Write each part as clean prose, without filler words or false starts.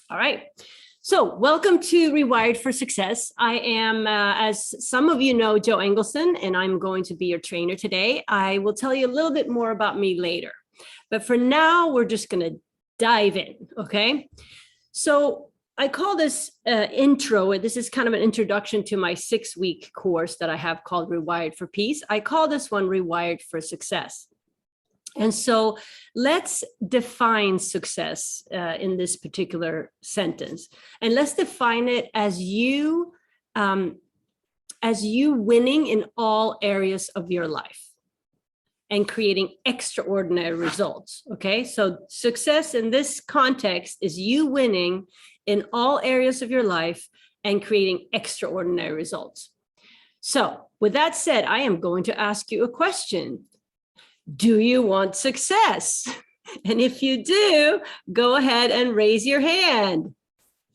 All right. So welcome to Rewired for Success. I am, as some of you know, Jo Englesson, and I'm going to be your trainer today. I will tell you a little bit more about me later. But for now, we're just going to dive in, okay? So I call this intro, this is kind of an introduction to my 6-week course that I have called Rewired for Peace. I call this one Rewired for Success. And so let's define success in this particular sentence. And let's define it as you winning in all areas of your life and creating extraordinary results. Okay, so success in this context is you winning in all areas of your life and creating extraordinary results. So with that said, I am going to ask you a question. Do you want success? And if you do, go ahead and raise your hand.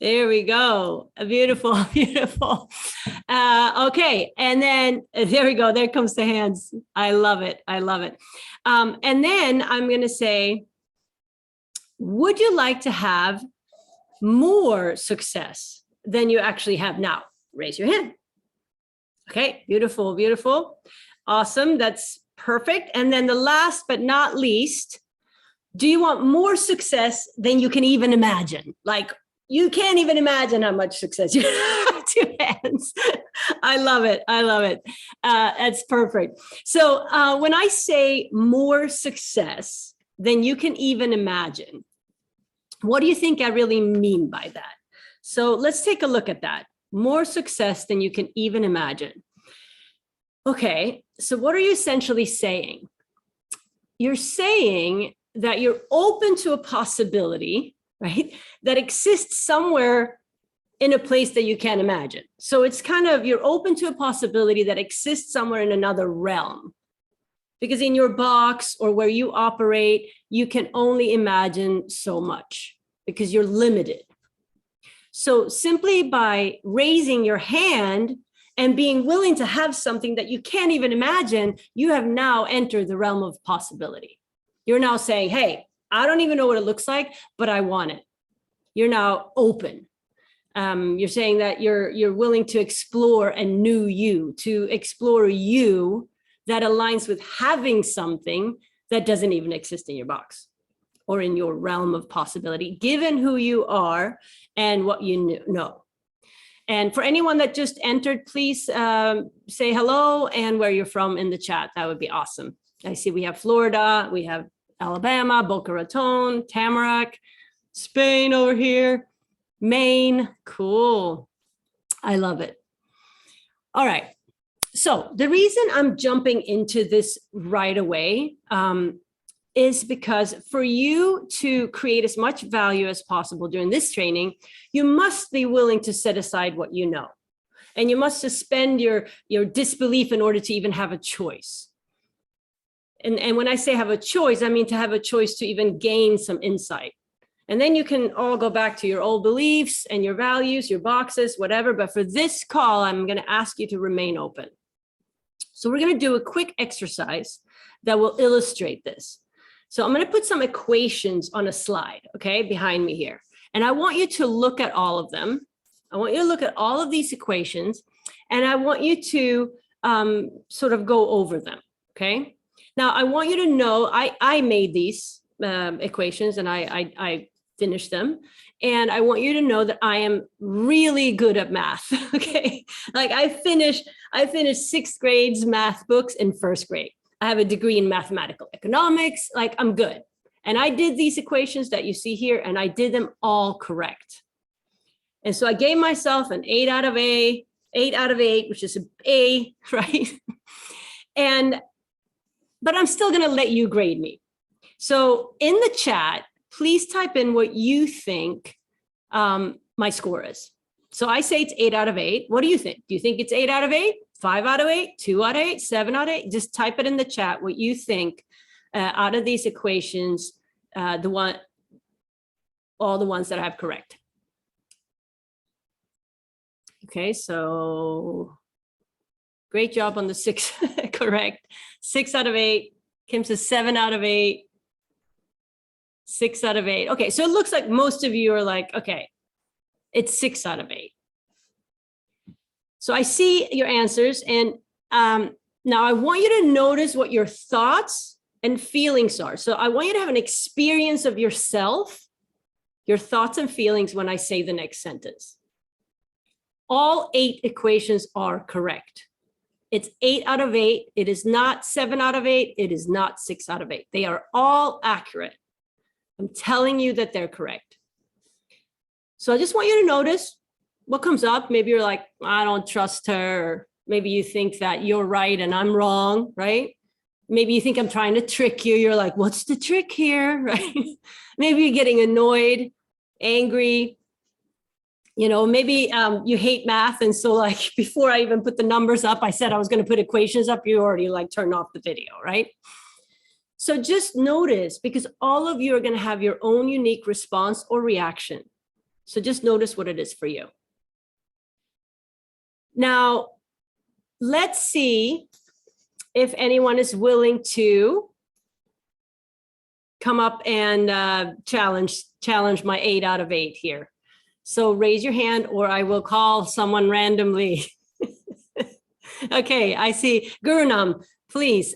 There we go. Beautiful, beautiful. Okay, and then there we go. There comes the hands. I love it. I love it. And then I'm going to say, would you like to have more success than you actually have now? Raise your hand. Okay, beautiful, beautiful. Awesome. That's perfect. And then the last but not least, do you want more success than you can even imagine? Like you can't even imagine how much success you have. 2 hands. I love it. I love it. That's perfect. So when I say more success than you can even imagine, what do you think I really mean by that? So let's take a look at that. More success than you can even imagine. Okay, so what are you essentially saying? You're saying that you're open to a possibility, right, that exists somewhere in a place that you can't imagine. So it's kind of, you're open to a possibility that exists somewhere in another realm. Because in your box or where you operate, you can only imagine so much because you're limited. So simply by raising your hand and being willing to have something that you can't even imagine, you have now entered the realm of possibility. You're now saying, hey, I don't even know what it looks like, but I want it. You're now open. You're saying that you're willing to explore a new you, to explore you that aligns with having something that doesn't even exist in your box or in your realm of possibility, given who you are and what you know. And for anyone that just entered, please say hello and where you're from in the chat. That would be awesome. I see we have Florida, we have Alabama, Boca Raton, Tamarack, Spain over here, Maine. Cool. I love it. All right. So the reason I'm jumping into this right away is because for you to create as much value as possible during this training, you must be willing to set aside what you know. And you must suspend your disbelief in order to even have a choice. And when I say have a choice, I mean to have a choice to even gain some insight. And then you can all go back to your old beliefs and your values, your boxes, whatever. But for this call, I'm going to ask you to remain open. So we're going to do a quick exercise that will illustrate this. So I'm going to put some equations on a slide, okay, behind me here. And I want you to look at all of them. I want you to look at all of these equations, and I want you to sort of go over them, okay? Now, I want you to know I made these equations, and I finished them. And I want you to know that I am really good at math, okay? Like I finished 6th grade's math books in 1st grade. I have a degree in mathematical economics, like I'm good. And I did these equations that you see here, and I did them all correct. And so I gave myself an 8 out of 8, which is an A, right? But I'm still gonna let you grade me. So in the chat, please type in what you think my score is. So I say it's 8 out of 8. What do you think? Do you think it's 8 out of 8? 5 out of 8, 2 out of 8, 7 out of 8. Just type it in the chat what you think out of these equations, all the ones that I have correct. Okay, so great job on the 6 correct. 6 out of 8. Kim says 7 out of 8. 6 out of 8. Okay, so it looks like most of you are like, okay, It's 6 out of 8. So I see your answers. And now I want you to notice what your thoughts and feelings are. So I want you to have an experience of yourself, your thoughts and feelings when I say the next sentence. All 8 equations are correct. It's 8 out of 8. It is not 7 out of 8. It is not 6 out of 8. They are all accurate. I'm telling you that they're correct. So I just want you to notice what comes up. Maybe you're like, I don't trust her. Or maybe you think that you're right and I'm wrong, right? Maybe you think I'm trying to trick you. You're like, what's the trick here, right? Maybe you're getting annoyed, angry. You know, maybe you hate math. And so like before I even put the numbers up, I said I was going to put equations up. You already like turned off the video, right? So just notice, because all of you are going to have your own unique response or reaction. So just notice what it is for you. Now, let's see if anyone is willing to come up and challenge my 8 out of 8 here. So raise your hand or I will call someone randomly. Okay, I see. Gurunam, please.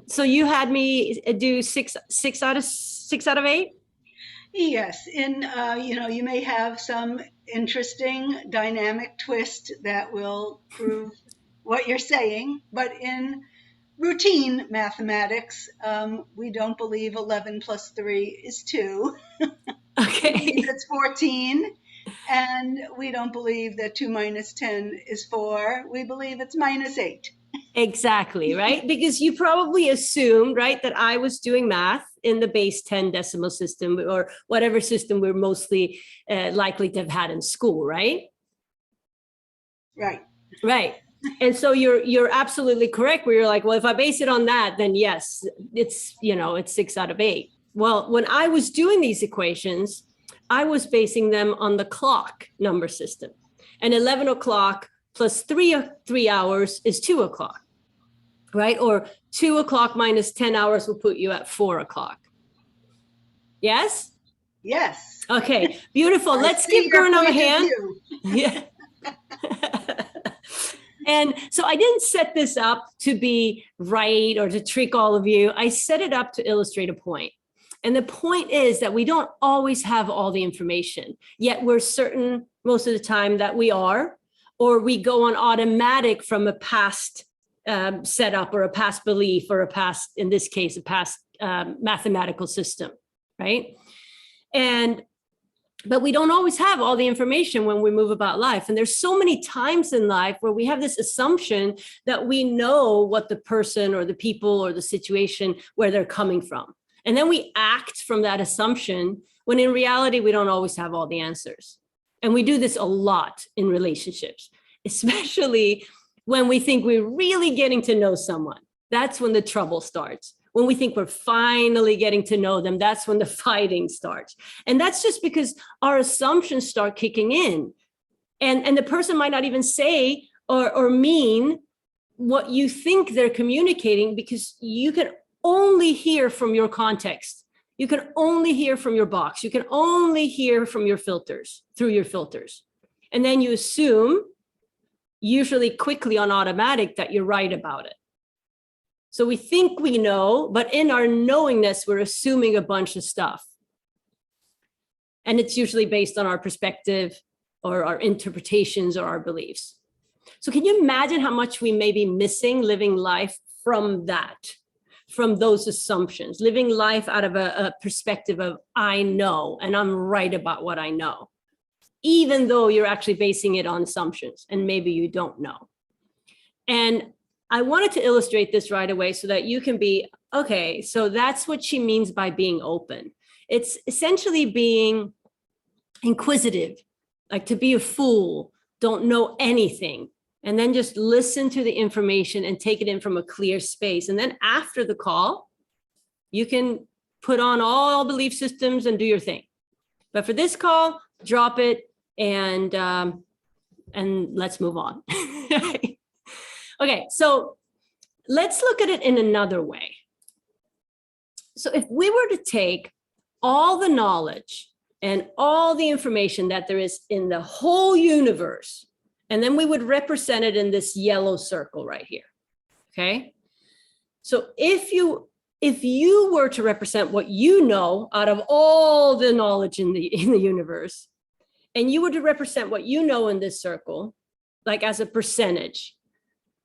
So you had me do six out of 8? Yes, and you may have some interesting dynamic twist that will prove what you're saying, but in routine mathematics, we don't believe 11 plus 3 is 2. Okay. We believe it's 14, and we don't believe that 2 minus 10 is 4. We believe it's minus 8. Exactly, right? Because you probably assumed, right, that I was doing math in the base 10 decimal system or whatever system we're mostly likely to have had in school, right? Right. Right. And so you're absolutely correct where you're like, well, if I base it on that, then yes, it's 6 out of 8. Well, when I was doing these equations, I was basing them on the clock number system. And 11 o'clock plus 3 hours is 2 o'clock, right? Or 2 o'clock minus 10 hours will put you at 4 o'clock. Yes? Yes. Okay, beautiful. Let's give Gurunam a hand. Yeah. And so I didn't set this up to be right or to trick all of you. I set it up to illustrate a point. And the point is that we don't always have all the information, yet we're certain most of the time that we are, or we go on automatic from a past setup or a past belief or a past, in this case, a past mathematical system, right? But we don't always have all the information when we move about life. And there's so many times in life where we have this assumption that we know what the person or the people or the situation, where they're coming from. And then we act from that assumption when in reality, we don't always have all the answers. And we do this a lot in relationships, especially when we think we're really getting to know someone. That's when the trouble starts. When we think we're finally getting to know them, that's when the fighting starts. And that's just because our assumptions start kicking in. And the person might not even say or mean what you think they're communicating, because you can only hear from your context. You can only hear from your box. You can only hear from your filters, through your filters. And then you assume, usually quickly on automatic, that you're right about it. So we think we know, but in our knowingness, we're assuming a bunch of stuff. And it's usually based on our perspective or our interpretations or our beliefs. So can you imagine how much we may be missing living life from that, from those assumptions, living life out of a perspective of, I know, and I'm right about what I know, even though you're actually basing it on assumptions and maybe you don't know. And I wanted to illustrate this right away so that you can be, okay, so that's what she means by being open. It's essentially being inquisitive, like to be a fool, don't know anything, and then just listen to the information and take it in from a clear space. And then after the call, you can put on all belief systems and do your thing. But for this call, drop it and let's move on. Okay, so let's look at it in another way. So if we were to take all the knowledge and all the information that there is in the whole universe. And then we would represent it in this yellow circle right here. Okay. So if you were to represent what you know out of all the knowledge in the universe, and you were to represent what you know in this circle, like as a percentage,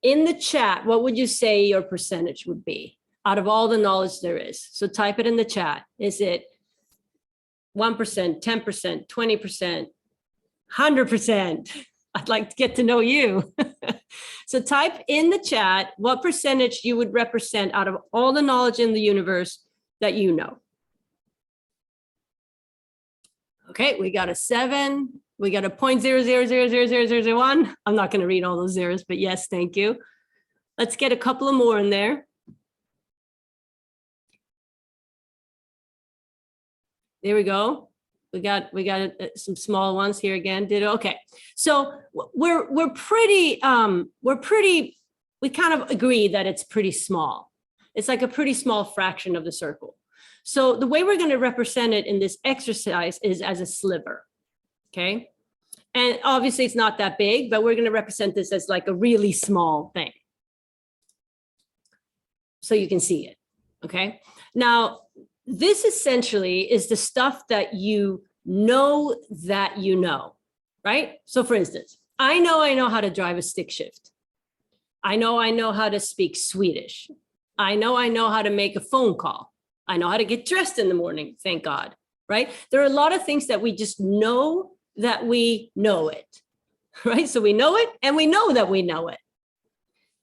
in the chat, what would you say your percentage would be out of all the knowledge there is? So type it in the chat. Is it 1%, 10%, 20%, 100%? I'd like to get to know you. So type in the chat what percentage you would represent out of all the knowledge in the universe that you know. Okay, we got a 7. We got a 0.00000001. I'm not going to read all those zeros, but yes, thank you. Let's get a couple of more in there. There we go. We got some small ones here again. Okay. So we kind of agree that it's pretty small. It's like a pretty small fraction of the circle. So the way we're going to represent it in this exercise is as a sliver. Okay. And obviously it's not that big, but we're going to represent this as like a really small thing. So you can see it. Okay. Now, this essentially is the stuff that you know, right? So for instance, I know how to drive a stick shift. I know how to speak Swedish. I know how to make a phone call. I know how to get dressed in the morning, thank God, right? There are a lot of things that we just know that we know it, right? So we know it and we know that we know it.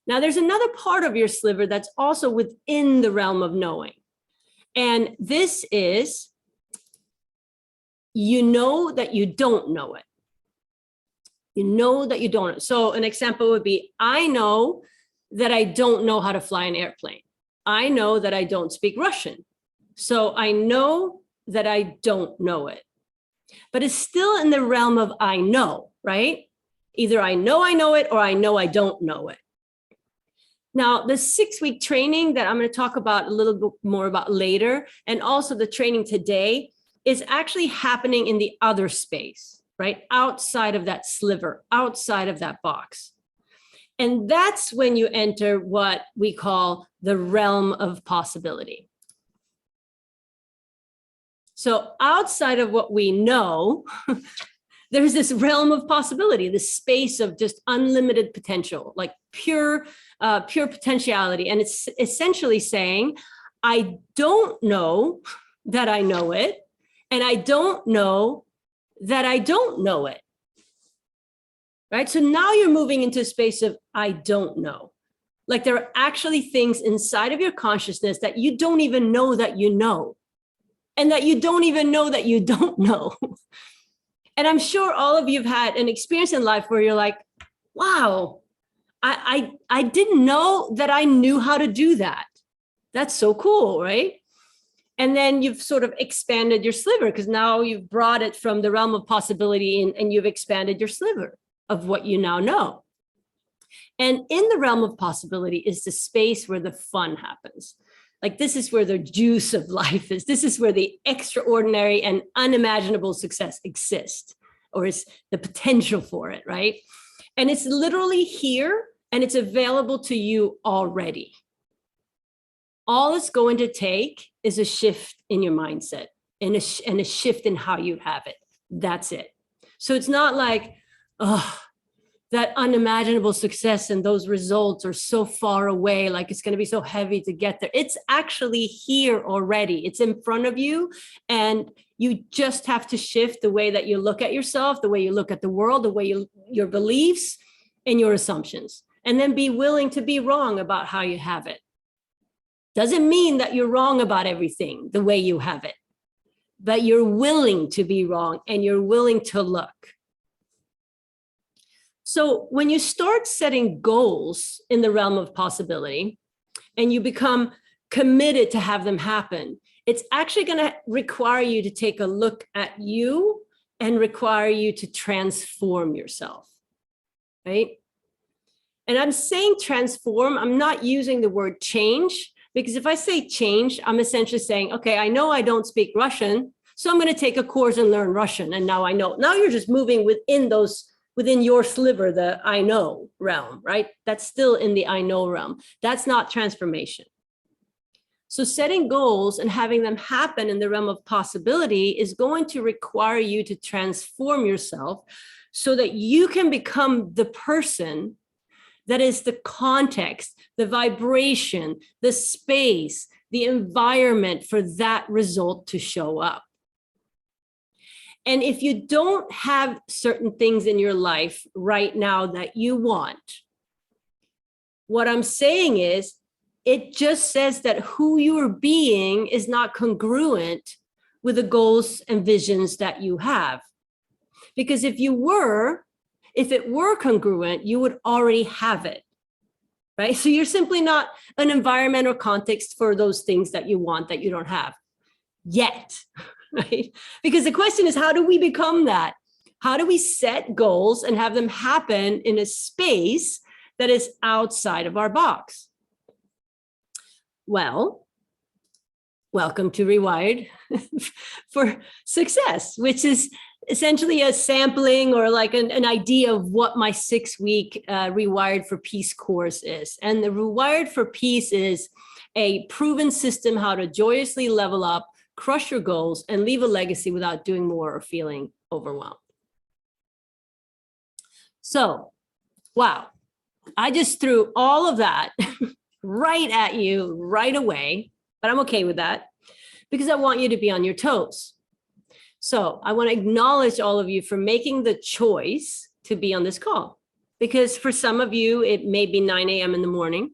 Now there's another part of your sliver that's also within the realm of knowing. And this is, you know that you don't know it. You know that you don't. So an example would be, I know that I don't know how to fly an airplane. I know that I don't speak Russian. So I know that I don't know it. But it's still in the realm of I know, right? Either I know it or I know I don't know it. Now, the 6-week training that I'm going to talk about a little bit more about later, and also the training today, is actually happening in the other space, right? Outside of that sliver, outside of that box. And that's when you enter what we call the realm of possibility. So outside of what we know, there's this realm of possibility, this space of just unlimited potential, like pure potentiality. And it's essentially saying, I don't know that I know it, and I don't know that I don't know it, right? So now you're moving into a space of I don't know. Like there are actually things inside of your consciousness that you don't even know that you know, and that you don't even know that you don't know. And I'm sure all of you have had an experience in life where you're like, wow, I didn't know that I knew how to do that. That's so cool, right? And then you've sort of expanded your sliver because now you've brought it from the realm of possibility and you've expanded your sliver of what you now know. And in the realm of possibility is the space where the fun happens. Like this is where the juice of life is. This is where the extraordinary and unimaginable success exists, or is the potential for it, right? And it's literally here and it's available to you already. All it's going to take is a shift in your mindset and a shift in how you have it. That's it. So it's not like, oh, that unimaginable success and those results are so far away, like it's going to be so heavy to get there. It's actually here already. It's in front of you. And you just have to shift the way that you look at yourself, the way you look at the world, the way your beliefs and your assumptions, and then be willing to be wrong about how you have it. Doesn't mean that you're wrong about everything the way you have it, but you're willing to be wrong and you're willing to look. So when you start setting goals in the realm of possibility and you become committed to have them happen, it's actually going to require you to take a look at you and require you to transform yourself, right? And I'm saying transform, I'm not using the word change, because if I say change, I'm essentially saying, okay, I know I don't speak Russian, So I'm going to take a course and learn Russian. And now I know. Now you're just moving within your sliver, the I know realm, right? That's still in the I know realm. That's not transformation. So setting goals and having them happen in the realm of possibility is going to require you to transform yourself so that you can become the person that is the context, the vibration, the space, the environment for that result to show up. And if you don't have certain things in your life right now that you want, what I'm saying is, it just says that who you are being is not congruent with the goals and visions that you have. Because if it were congruent, you would already have it, right? So you're simply not an environment or context for those things that you want that you don't have yet, right? Because the question is, how do we become that? How do we set goals and have them happen in a space that is outside of our box? Well, welcome to Rewired for Success, which is essentially a sampling or like an idea of what my 6-week Rewired for Peace course is. And the Rewired for Peace is a proven system how to joyously level up, crush your goals, and leave a legacy without doing more or feeling overwhelmed. So, wow, I just threw all of that right at you right away, but I'm okay with that because I want you to be on your toes. So I want to acknowledge all of you for making the choice to be on this call, because for some of you, it may be 9 a.m. in the morning.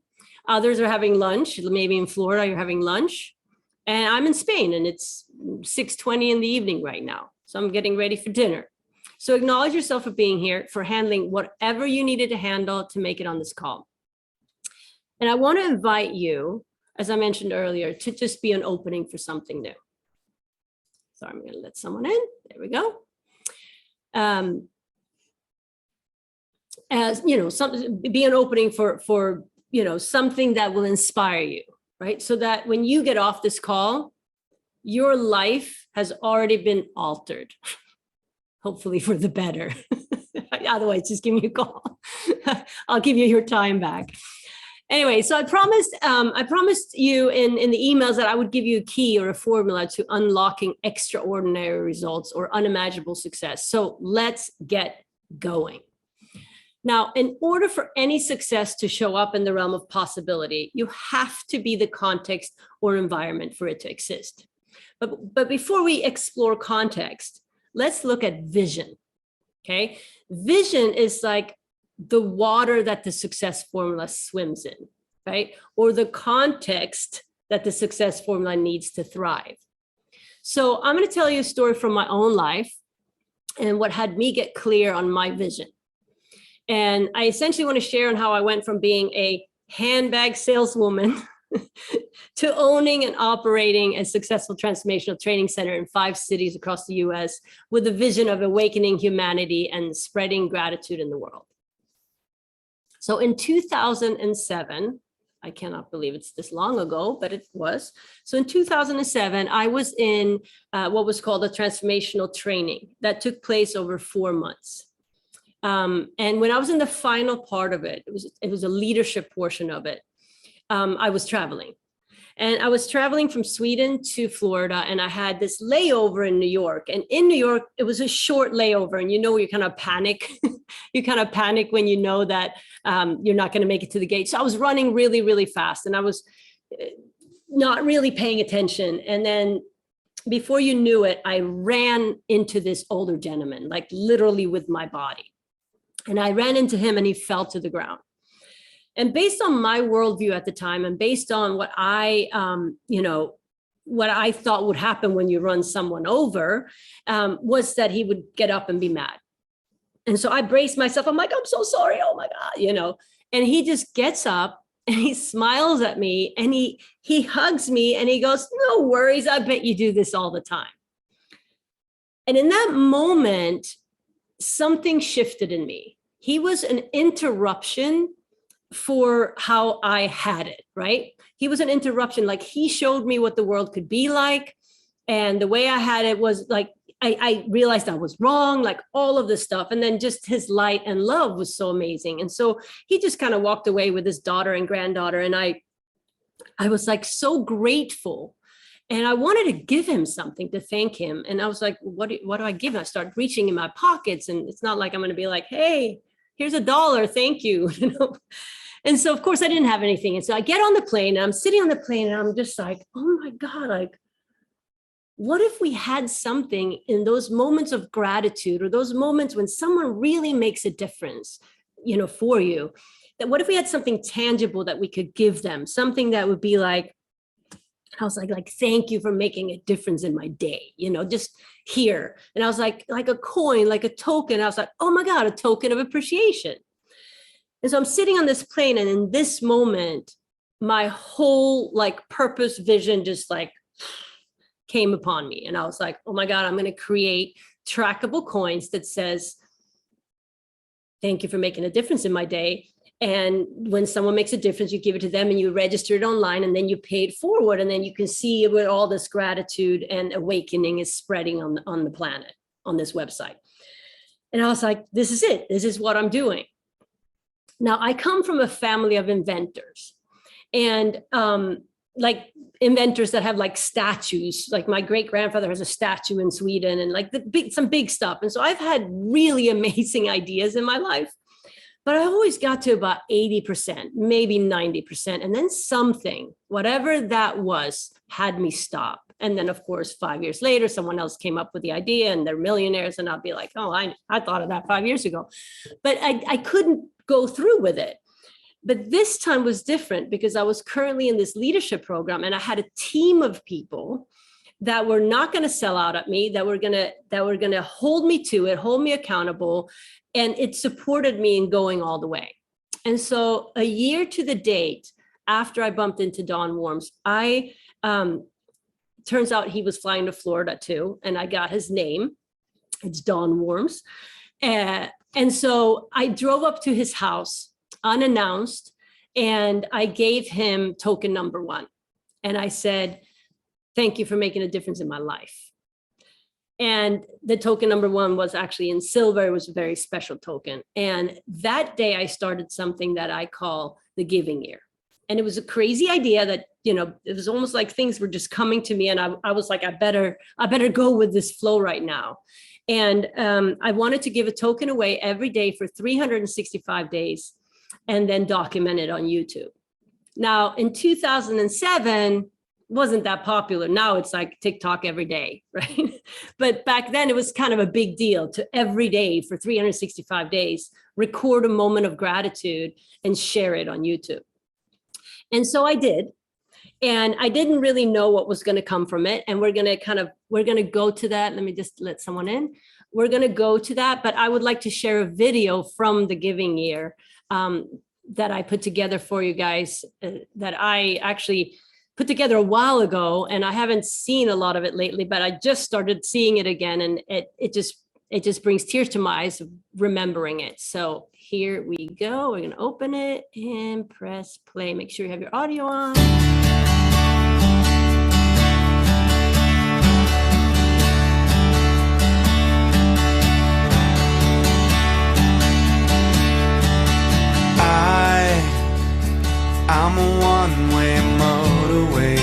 Others are having lunch. Maybe in Florida, you're having lunch. And I'm in Spain and it's 6:20 in the evening right now. So I'm getting ready for dinner. So acknowledge yourself for being here, for handling whatever you needed to handle to make it on this call. And I want to invite you, as I mentioned earlier, to just be an opening for something new. So I'm going to let someone in. There we go. As you know, be an opening for something that will inspire you, right? So that when you get off this call, your life has already been altered, hopefully for the better. Otherwise, just give me a call. I'll give you your time back. Anyway, so I promised you in the emails that I would give you a key or a formula to unlocking extraordinary results or unimaginable success. So let's get going. Now, in order for any success to show up in the realm of possibility, you have to be the context or environment for it to exist. But before we explore context, let's look at vision, okay? Vision is like the water that the success formula swims in, right? Or the context that the success formula needs to thrive. So I'm going to tell you a story from my own life and what had me get clear on my vision. And I essentially want to share on how I went from being a handbag saleswoman to owning and operating a successful transformational training center in 5 cities across the US with a vision of awakening humanity and spreading gratitude in the world. So in 2007, I cannot believe it's this long ago, but it was. So in 2007, I was in what was called a transformational training that took place over 4 months. And when I was in the final part of it, it was a leadership portion of it. I was traveling. And I was traveling from Sweden to Florida, and I had this layover in New York. And in New York, it was a short layover. And you kind of panic. You kind of panic when you know that you're not going to make it to the gate. So I was running really, really fast, and I was not really paying attention. And then before you knew it, I ran into this older gentleman, like literally with my body. And I ran into him, and he fell to the ground. And based on my worldview at the time, and based on what I thought would happen when you run someone over, was that he would get up and be mad. And so I braced myself. I'm like, I'm so sorry. Oh my God, And he just gets up and he smiles at me and he hugs me and he goes, no worries. I bet you do this all the time. And in that moment, something shifted in me. He was an interruption for how I had it, right? He was an interruption. Like he showed me what the world could be like. And the way I had it was like, I realized I was wrong, like all of this stuff. And then just his light and love was so amazing. And so he just kind of walked away with his daughter and granddaughter. And I was like so grateful. And I wanted to give him something to thank him. And I was like, what do I give him? I started reaching in my pockets. And it's not like I'm going to be like, hey, here's $1. Thank you. You know? And so, of course, I didn't have anything. And so I get on the plane and I'm sitting on the plane and I'm just like, oh, my God, like, what if we had something in those moments of gratitude or those moments when someone really makes a difference, you know, for you, that what if we had something tangible that we could give them, something that would be like, I was like, thank you for making a difference in my day, you know, just here. And I was like a coin, like a token. I was like, oh my God, a token of appreciation. And so I'm sitting on this plane, and in this moment, my whole like purpose vision just like came upon me. And I was like, oh my God, I'm going to create trackable coins that says, thank you for making a difference in my day. And when someone makes a difference, you give it to them and you register it online, and then you pay it forward. And then you can see where all this gratitude and awakening is spreading on the planet, on this website. And I was like, this is it. This is what I'm doing. Now, I come from a family of inventors, and like inventors that have like statues. Like my great grandfather has a statue in Sweden, and like some big stuff. And so I've had really amazing ideas in my life. But I always got to about 80%, maybe 90%. And then something, whatever that was, had me stop. And then, of course, 5 years later, someone else came up with the idea and they're millionaires. And I'll be like, oh, I thought of that 5 years ago. But I couldn't go through with it. But this time was different because I was currently in this leadership program, and I had a team of people that were not going to sell out at me, that were going to hold me to it, hold me accountable. And it supported me in going all the way. And so a year to the date after I bumped into Don Worms, turns out he was flying to Florida too. And I got his name. It's Don Worms. And so I drove up to his house unannounced, and I gave him token number 1. And I said, thank you for making a difference in my life. And the token number 1 was actually in silver. It was a very special token. And that day I started something that I call the giving year. And it was a crazy idea that, you know, it was almost like things were just coming to me. And I was like, I better go with this flow right now. And I wanted to give a token away every day for 365 days and then document it on YouTube. Now, in 2007, wasn't that popular. Now it's like TikTok every day, right? But back then it was kind of a big deal to every day for 365 days, record a moment of gratitude and share it on YouTube. And so I did. And I didn't really know what was going to come from it. And we're going to go to that. Let me just let someone in. We're going to go to that. But I would like to share a video from the giving year that I put together for you guys that I actually put together a while ago, and I haven't seen a lot of it lately, but I just started seeing it again, and it just brings tears to my eyes of remembering it. So here we go. We're going to open it and press play. Make sure you have your audio on. I'm a one-way motorway.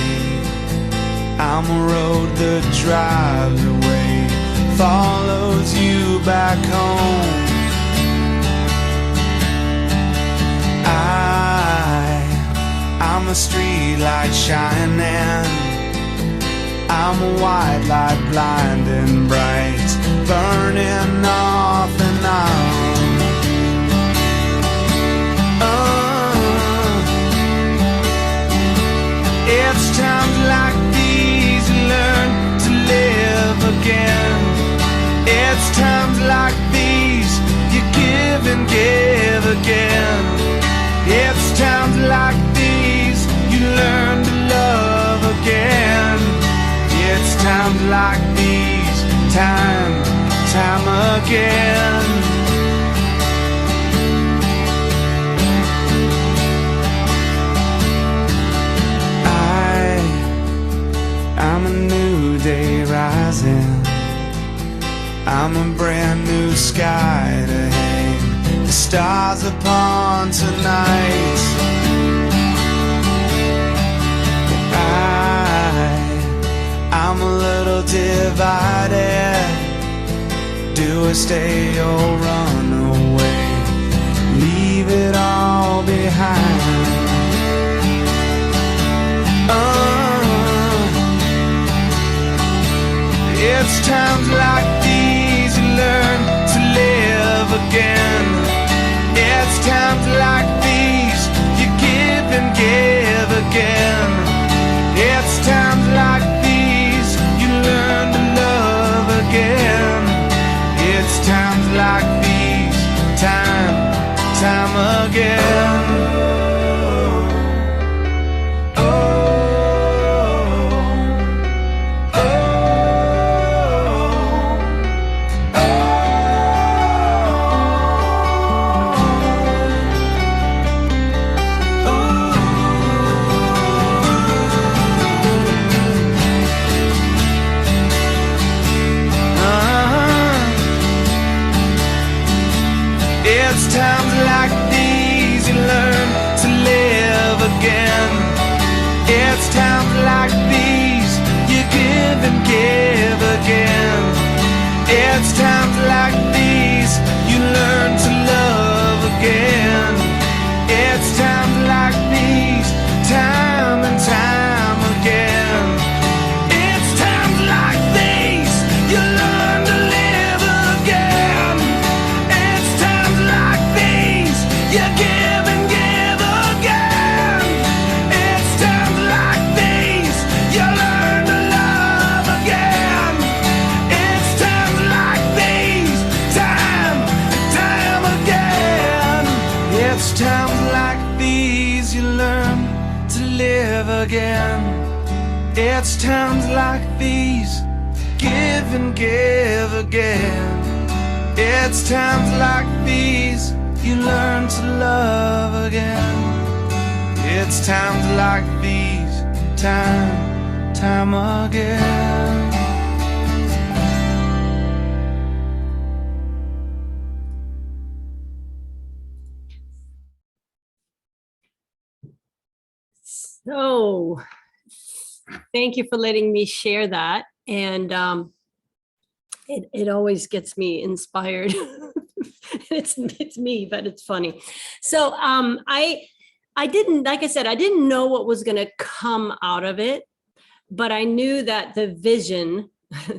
I'm a road that drives away, follows you back home. I'm a street light shining. I'm a white light blinding bright, burning off and on. It's times like these you learn to live again. It's times like these you give and give again. It's times like these you learn to love again. It's times like these, time again. I'm a new day rising. I'm a brand new sky to hang the stars upon tonight. I'm a little divided. Do I stay or run away? Leave it all behind. It's times like these you learn to live again. It's times like these you give and give again. It's times like these you learn to love again. It's times like these, time again. It's times like these you learn to live again. It's times like these you give and give again. It's times like these you learn to love again. It's times like these, time and time again. It's times like these you learn to live again. It's times like these you give and give again. It's times like these you learn to love again. It's times like these, time again. It's times like these you learn to live again. It's times like these, give and give again. It's times like these you learn to love again. It's times like these, time again. So thank you for letting me share that. And it always gets me inspired. It's me, but it's funny. So I didn't, like I said, I didn't know what was going to come out of it, but I knew that the vision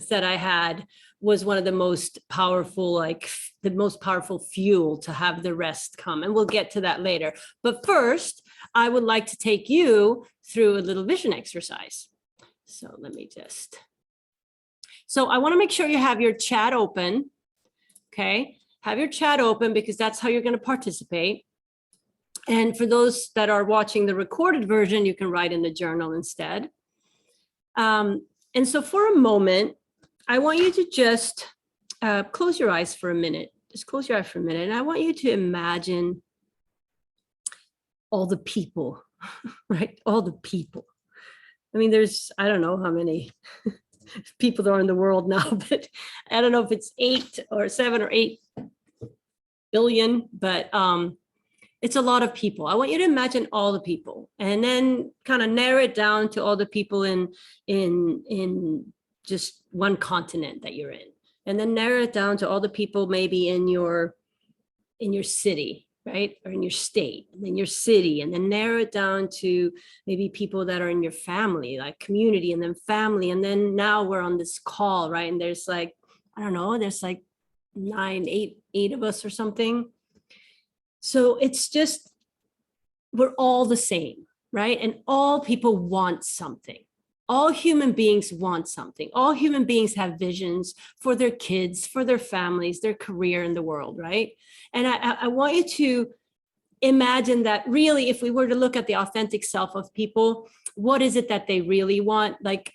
that I had was one of the most powerful, like the most powerful fuel to have the rest come. And we'll get to that later. But first, I would like to take you through a little vision exercise. So let me just, so I want to make sure you have your chat open. Okay. Have your chat open because that's how you're going to participate. And for those that are watching the recorded version, you can write in the journal instead. And so for a moment, I want you to just close your eyes for a minute. Just close your eyes for a minute. And I want you to imagine all the people, right? All the people. I mean, there's, I don't know how many people there are in the world now, but I don't know if it's 8 or 7 or 8 billion, but it's a lot of people. I want you to imagine all the people and then kind of narrow it down to all the people in just one continent that you're in. And then narrow it down to all the people maybe in your city, right? Or in your state, and then your city, and then narrow it down to maybe people that are in your family, like community, and then family. And then now we're on this call, right? And there's like, I don't know, there's like 8 of us or something. So it's just, we're all the same, right? And all people want something. All human beings want something. All human beings have visions for their kids, for their families, their career in the world, right? And I want you to imagine that really, if we were to look at the authentic self of people, what is it that they really want? Like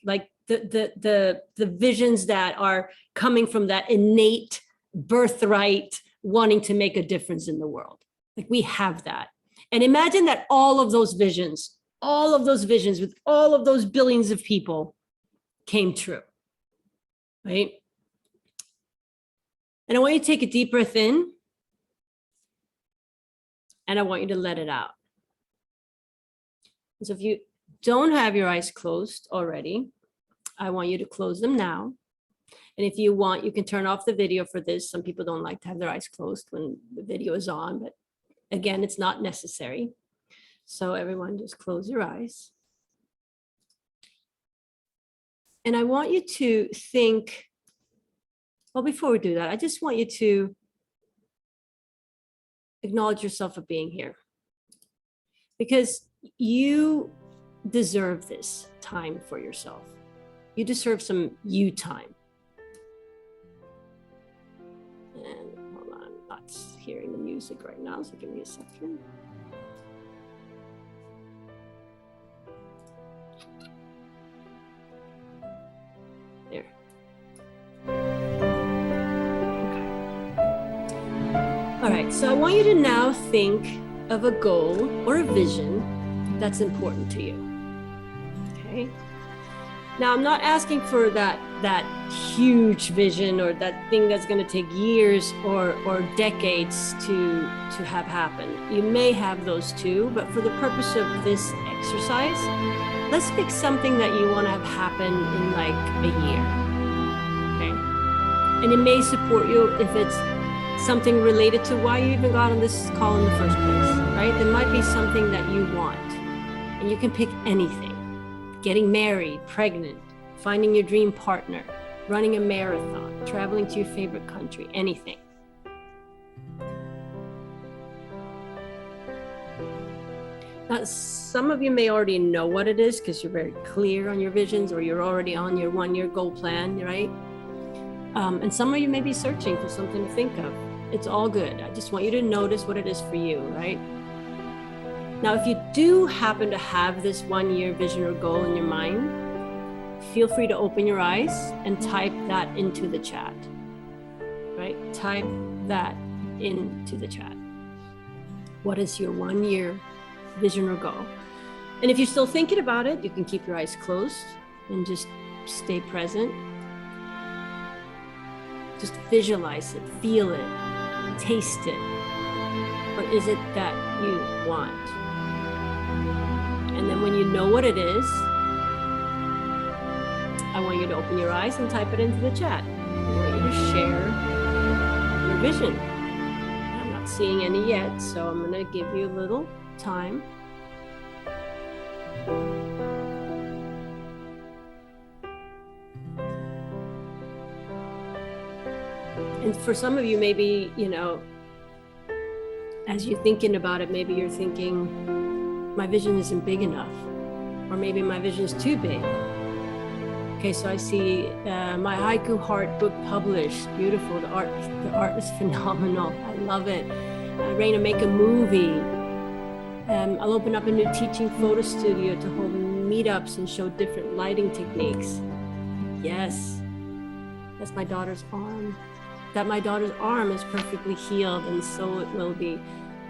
the visions that are coming from that innate birthright, wanting to make a difference in the world. Like we have that. And imagine that all of those visions with all of those billions of people came true. right? And I want you to take a deep breath in, and I want you to let it out. So if you don't have your eyes closed already, I want you to close them now. And if you want, you can turn off the video for this. Some people don't like to have their eyes closed when the video is on, but again, it's not necessary. So everyone just close your eyes. And I want you to think, well, before we do that, I just want you to acknowledge yourself for being here, because you deserve this time for yourself. You deserve some you time. And hold on, I'm not hearing the music right now, so give me a second. There. Okay. All right, so I want you to now think of a goal or a vision that's important to you. Okay. Now, I'm not asking for that huge vision or that thing that's going to take years or decades to have happen. You may have those too, but for the purpose of this exercise, let's pick something that you want to have happen in like a year. Okay. And it may support you if it's something related to why you even got on this call in the first place, right? There might be something that you want, and you can pick anything. Getting married, pregnant, finding your dream partner, running a marathon, traveling to your favorite country, anything. Now, some of you may already know what it is because you're very clear on your visions, or you're already on your one-year goal plan, right? And some of you may be searching for something to think of. It's all good. I just want you to notice what it is for you, right? Now, if you do happen to have this one-year vision or goal in your mind, feel free to open your eyes and type that into the chat, right? Type that into the chat. What is your one-year vision or goal? And if you're still thinking about it, you can keep your eyes closed and just stay present. Just visualize it, feel it, taste it. What is it that you want? And then when you know what it is, I want you to open your eyes and type it into the chat. I want you to share your vision. I'm not seeing any yet, so I'm going to give you a little time. And for some of you, maybe, as you're thinking about it, maybe you're thinking, my vision isn't big enough, or maybe my vision is too big. Okay, so I see my haiku heart book published. Beautiful. The art is phenomenal. I love it. Raina, make a movie. I'll open up a new teaching photo studio to hold meetups and show different lighting techniques. Yes, that's my daughter's arm. That my daughter's arm is perfectly healed, and so it will be.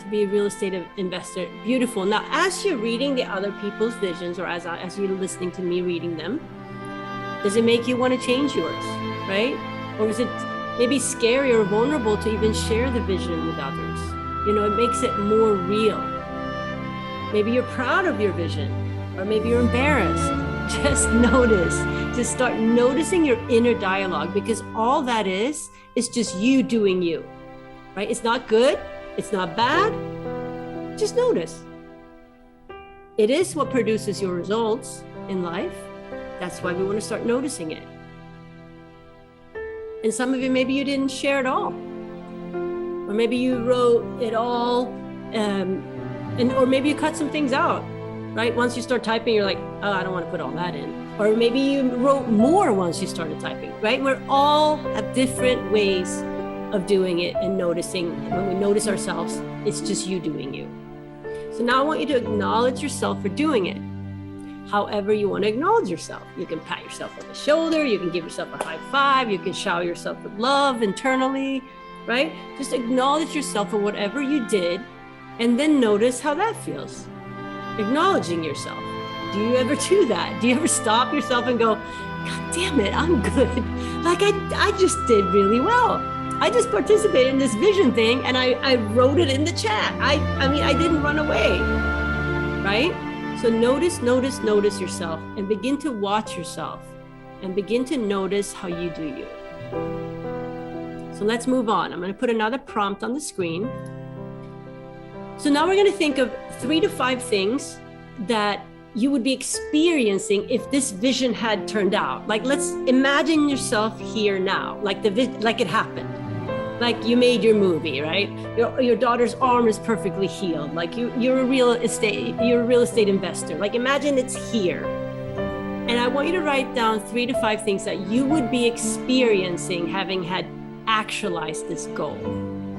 To be a real estate investor. Beautiful. Now, as you're reading the other people's visions, or as you're listening to me reading them, does it make you want to change yours, right? Or is it maybe scary or vulnerable to even share the vision with others? It makes it more real. Maybe you're proud of your vision, or maybe you're embarrassed. Just notice. Just start noticing your inner dialogue, because all that is just you doing you, right? It's not good. It's not bad. Just notice. It is what produces your results in life. That's why we want to start noticing it. And some of you, maybe you didn't share it all. Or maybe you wrote it all, or maybe you cut some things out, right? Once you start typing, you're like, oh, I don't want to put all that in. Or maybe you wrote more once you started typing, right? We're all have different ways of doing it and noticing. When we notice ourselves, it's just you doing you. So now I want you to acknowledge yourself for doing it. However you want to acknowledge yourself. You can pat yourself on the shoulder, you can give yourself a high five, you can shower yourself with love internally, right? Just acknowledge yourself for whatever you did, and then notice how that feels. Acknowledging yourself. Do you ever do that? Do you ever stop yourself and go, God damn it, I'm good. Like I just did really well. I just participated in this vision thing and I wrote it in the chat. I mean, I didn't run away, right? So notice yourself and begin to watch yourself and begin to notice how you do you. So let's move on. I'm going to put another prompt on the screen. So now we're going to think of 3 to 5 things that you would be experiencing if this vision had turned out. Like, let's imagine yourself here now, like like it happened. Like you made your movie, right? Your daughter's arm is perfectly healed. Like you're a real estate investor. Like imagine it's here. And I want you to write down 3 to 5 things that you would be experiencing having had actualized this goal,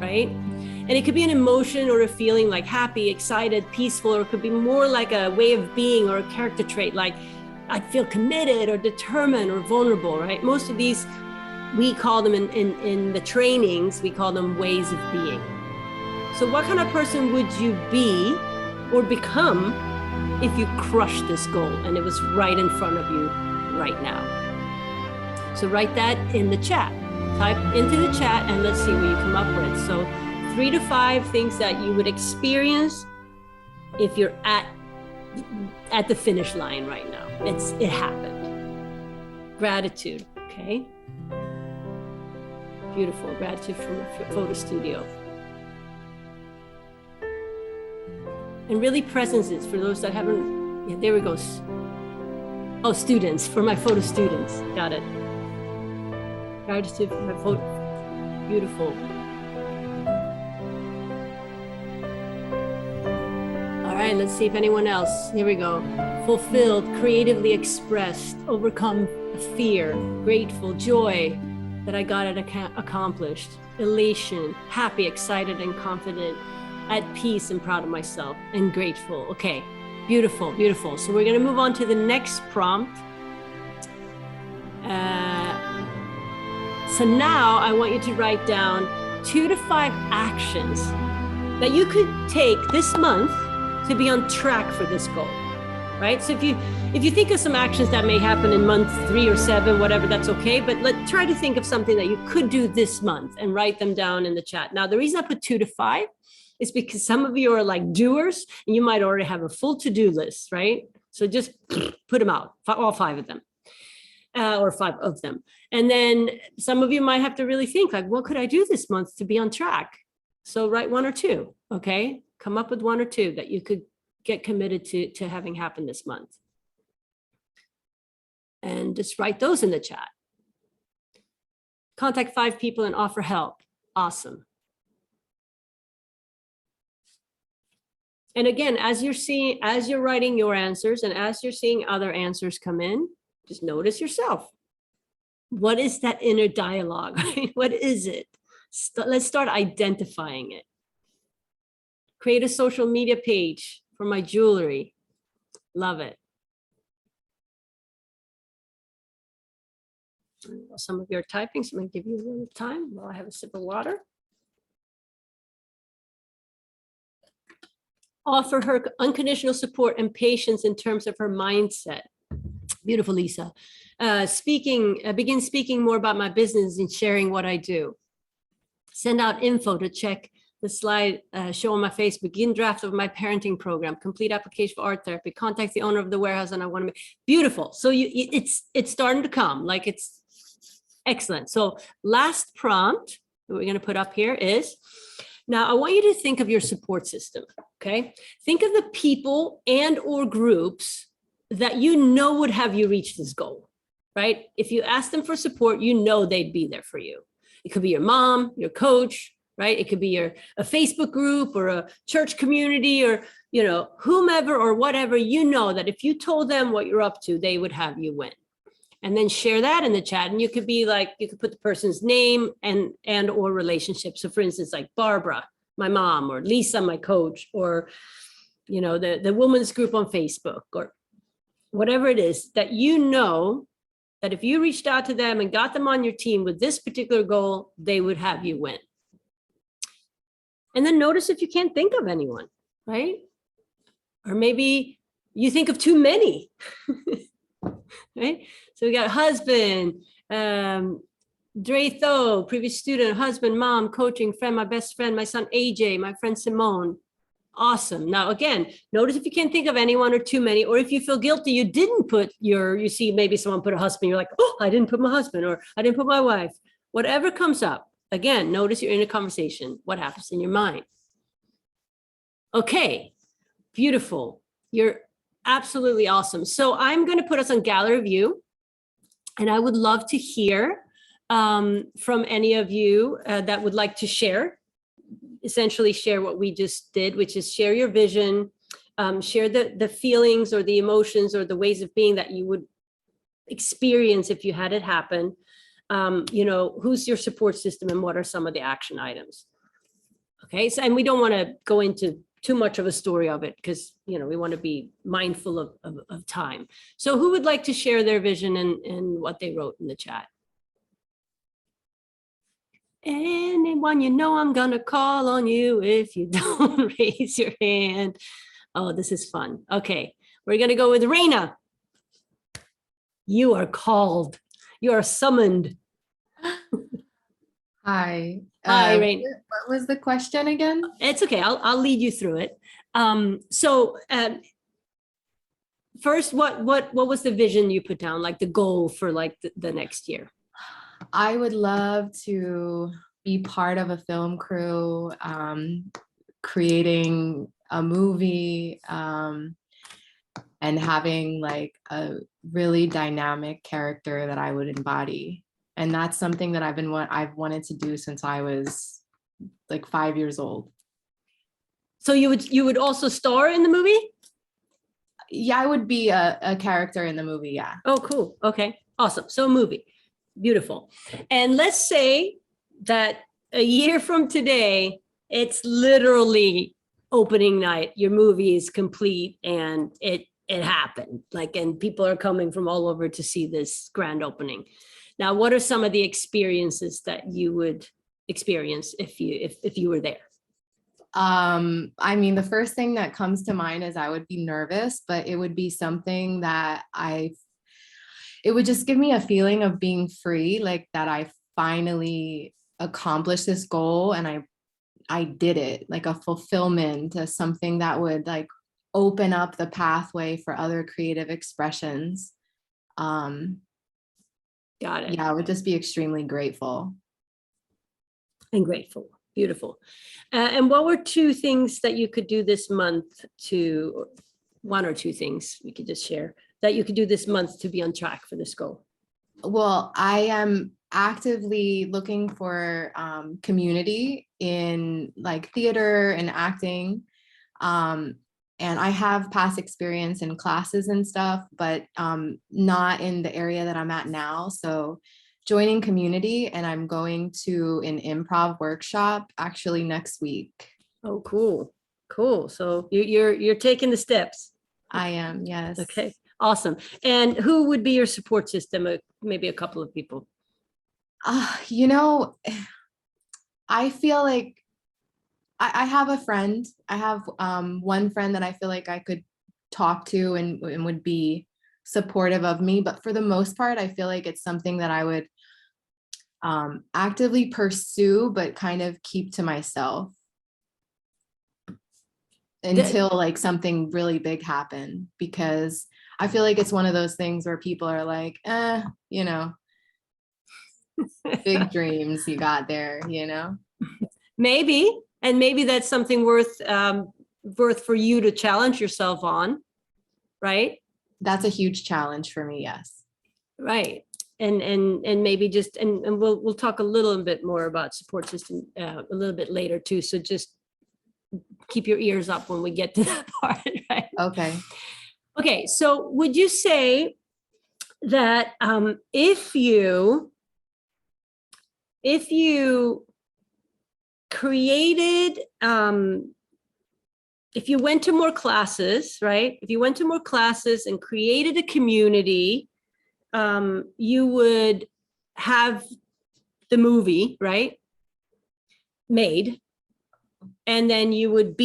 right? And it could be an emotion or a feeling like happy, excited, peaceful, or it could be more like a way of being or a character trait, like I feel committed or determined or vulnerable, right? Most of these, we call them in the trainings, we call them ways of being. So what kind of person would you be or become if you crushed this goal and it was right in front of you right now? So write that in the chat. Type into the chat and let's see what you come up with. So 3 to 5 things that you would experience if you're at the finish line right now. It happened. Gratitude, okay? Beautiful, gratitude from a photo studio. And really presences for those that haven't, yeah, there we go. Oh, students, for my photo students, got it. Gratitude for my photo, beautiful. All right, let's see if anyone else, here we go. Fulfilled, creatively expressed, overcome fear, grateful, joy that I got it accomplished, elation, happy, excited, and confident, at peace and proud of myself, and grateful. Okay, beautiful, beautiful. So we're gonna move on to the next prompt. So now I want you to write down 2 to 5 actions that you could take this month to be on track for this goal, right? So if you think of some actions that may happen in month 3 or 7, whatever, that's okay. But try to think of something that you could do this month and write them down in the chat. Now, the reason I put 2 to 5 is because some of you are like doers and you might already have a full to-do list, right? So just put them out, all 5 of them, or 5 of them. And then some of you might have to really think like, what could I do this month to be on track? So write 1 or 2, okay? Come up with 1 or 2 that you could get committed to having happen this month. And just write those in the chat. Contact 5 people and offer help. Awesome. And again, as you're writing your answers and as you're seeing other answers come in, just notice yourself. What is that inner dialogue? What is it? Let's start identifying it. Create a social media page for my jewelry. Love it. Some of you are typing, so I'm going to give you a little time while I have a sip of water. Offer her unconditional support and patience in terms of her mindset. Beautiful, Lisa. Begin speaking more about my business and sharing what I do. Send out info to check the slide show on my face. Begin draft of my parenting program. Complete application for art therapy. Contact the owner of the warehouse, and I want to make beautiful. So it's starting to come. Like it's excellent. So last prompt that we're going to put up here is, now I want you to think of your support system. Okay, think of the people and or groups that you know would have you reach this goal. Right? If you ask them for support, you know they'd be there for you. It could be your mom, your coach, right? It could be a Facebook group or a church community or, you know, whomever or whatever, you know that if you told them what you're up to, they would have you win. And then share that in the chat. And you could be like, you could put the person's name and or relationship. So for instance, like Barbara, my mom, or Lisa, my coach, or, you know, the women's group on Facebook, or whatever it is that you know that if you reached out to them and got them on your team with this particular goal, they would have you win. And then notice if you can't think of anyone, right? Or maybe you think of too many. right? So we got husband, Dre previous student, husband, mom, coaching, friend, my best friend, my son, AJ, my friend, Simone. Awesome. Now, again, notice if you can't think of anyone or too many, or if you feel guilty, you didn't put you see maybe someone put a husband, you're like, oh, I didn't put my husband, or I didn't put my wife. Whatever comes up, again, notice you're in a conversation. What happens in your mind? Okay, beautiful. You're absolutely awesome. So I'm going to put us on gallery view, and I would love to hear from any of you that would like to share. Essentially share what we just did, which is share your vision, share the feelings or the emotions or the ways of being that you would experience if you had it happen. Who's your support system and what are some of the action items? Okay, so, and we don't want to go into too much of a story of it because, we want to be mindful of time. So who would like to share their vision and what they wrote in the chat? Anyone, I'm gonna call on you if you don't raise your hand. Oh, this is fun. Okay, we're gonna go with Raina. You are called. You are summoned. Hi. Hi, Raina. What was the question again? It's okay. I'll lead you through it. First, what was the vision you put down, like the goal for like the next year? I would love to be part of a film crew, creating a movie, and having like a really dynamic character that I would embody. And that's something that I've wanted to do since I was like 5 years old. So you would also star in the movie? Yeah, I would be a character in the movie. Yeah. Oh, cool. Okay, awesome. So a movie. Beautiful. And let's say that a year from today, it's literally opening night. Your movie is complete and it happened. And people are coming from all over to see this grand opening. Now, what are some of the experiences that you would experience if you were there? The first thing that comes to mind is I would be nervous, but it would be something that it would just give me a feeling of being free, like that I finally accomplished this goal and I did it, like a fulfillment, something that would like open up the pathway for other creative expressions. Got it. Yeah, I would just be extremely grateful. And grateful. Beautiful. And what were two things that you could do this month one or two things we could just share that you could do this month to be on track for this goal? Well, I am actively looking for community in like theater and acting. And I have past experience in classes and stuff, but not in the area that I'm at now. So joining community, and I'm going to an improv workshop actually next week. Oh, cool. Cool. So you're taking the steps. I am, yes. Okay, awesome. And who would be your support system? Maybe a couple of people. I feel like I have a friend. I have one friend that I feel like I could talk to and would be supportive of me. But for the most part, I feel like it's something that I would actively pursue, but kind of keep to myself until like something really big happened, because I feel like it's one of those things where people are like, big dreams you got there, Maybe, and maybe that's something worth for you to challenge yourself on, right? That's a huge challenge for me, yes. Right. And maybe just, and we'll talk a little bit more about support system a little bit later too. So just keep your ears up when we get to that part, right? Okay. Okay. So would you say that if you created, if you went to more classes, right? If you went to more classes and created a community, you would have the movie, right, made, and then you would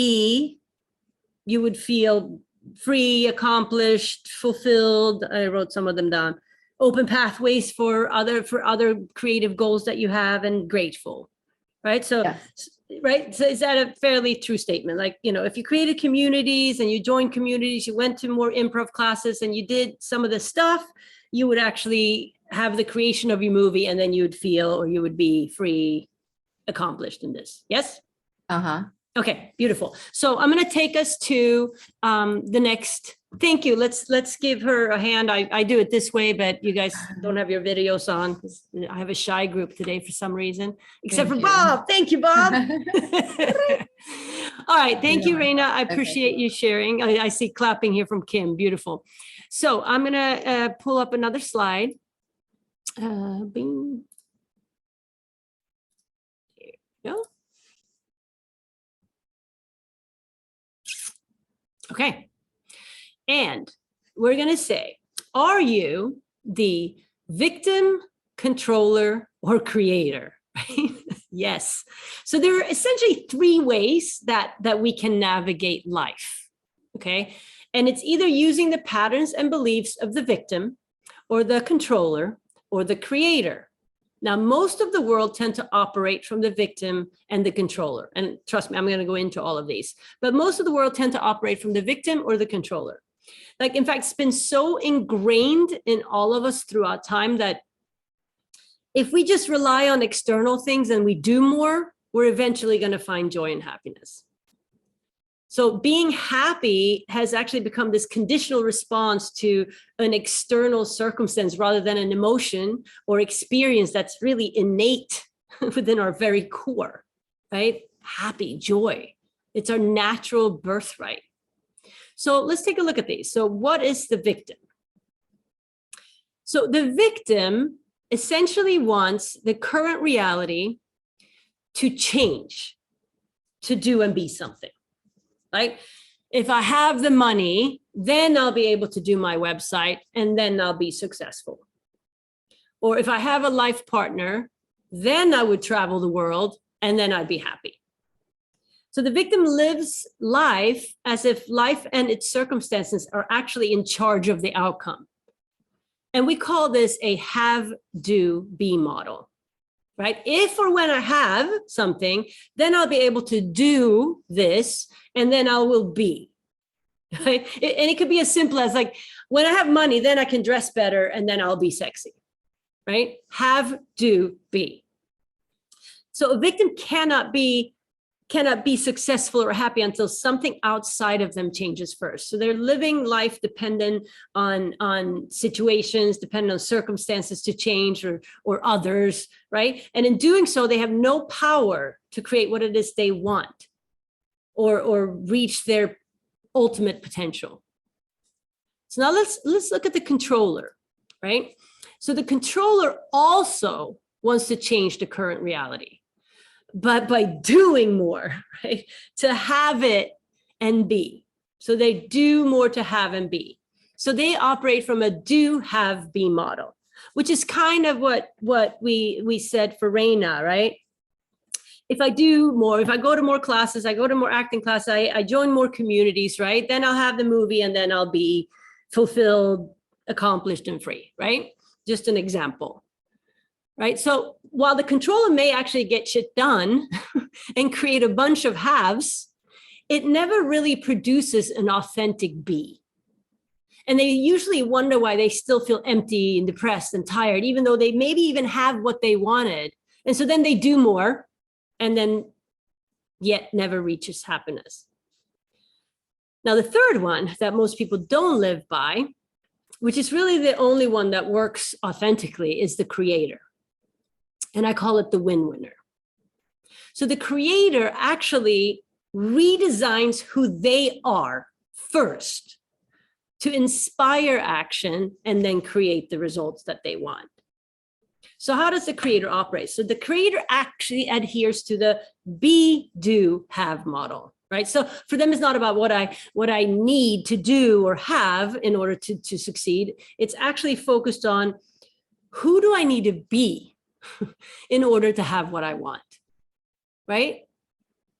feel free, accomplished, fulfilled. I wrote some of them down. Open pathways for other creative goals that you have, and grateful, right? So, Yes. right. So is that a fairly true statement? Like, if you created communities and you joined communities, you went to more improv classes and you did some of the stuff, you would actually have the creation of your movie, and then you would feel, or you would be free, accomplished in this. Yes? Uh-huh. Okay, beautiful. So I'm going to take us to the next. Thank you. Let's give her a hand. I do it this way, but you guys don't have your videos on because I have a shy group today for some reason, except Thank for you. Bob. Thank you, Bob. All right. Thank you, Yeah. Raina. I appreciate you sharing. I see clapping here from Kim. Beautiful. So I'm going to pull up another slide. Bing. There you go. Okay. And we're going to say, are you the victim, controller, or creator? Right? Yes. So there are essentially three ways that we can navigate life. Okay. And it's either using the patterns and beliefs of the victim, or the controller, or the creator. Now, most of the world tend to operate from the victim and the controller. And trust me, I'm going to go into all of these. But most of the world tend to operate from the victim or the controller. Like, in fact, it's been so ingrained in all of us throughout time that if we just rely on external things and we do more, we're eventually going to find joy and happiness. So being happy has actually become this conditional response to an external circumstance rather than an emotion or experience that's really innate within our very core, right? Happy, joy. It's our natural birthright. So let's take a look at these. So what is the victim? So the victim essentially wants the current reality to change, to do and be something. Right? If I have the money, then I'll be able to do my website and then I'll be successful. Or if I have a life partner, then I would travel the world and then I'd be happy. So the victim lives life as if life and its circumstances are actually in charge of the outcome. And we call this a have, do, be model. Right? If or when I have something, then I'll be able to do this, and then I will be. Right? And it could be as simple as like, when I have money, then I can dress better, and then I'll be sexy. Right? Have, do, be. So a victim cannot be successful or happy until something outside of them changes first. So they're living life dependent on situations, dependent on circumstances to change or others, right? And in doing so, they have no power to create what it is they want or reach their ultimate potential. So now let's look at the controller, right? So the controller also wants to change the current reality, but by doing more, right? To have it and be. So they do more to have and be. So they operate from a do, have, be model, which is kind of what we said for Raina, right? If I do more, if I go to more classes, I go to more acting classes, I join more communities, right? Then I'll have the movie and then I'll be fulfilled, accomplished, and free, right? Just an example. Right. So while the controller may actually get shit done and create a bunch of haves, it never really produces an authentic be. And they usually wonder why they still feel empty and depressed and tired, even though they maybe even have what they wanted. And so then they do more and then yet never reaches happiness. Now, the third one that most people don't live by, which is really the only one that works authentically, is the creator. And I call it the win-winner. So the creator actually redesigns who they are first to inspire action and then create the results that they want. So how does the creator operate? So the creator actually adheres to the be, do, have model, right? So for them, it's not about what I need to do or have in order to succeed. It's actually focused on who do I need to be in order to have what I want, right?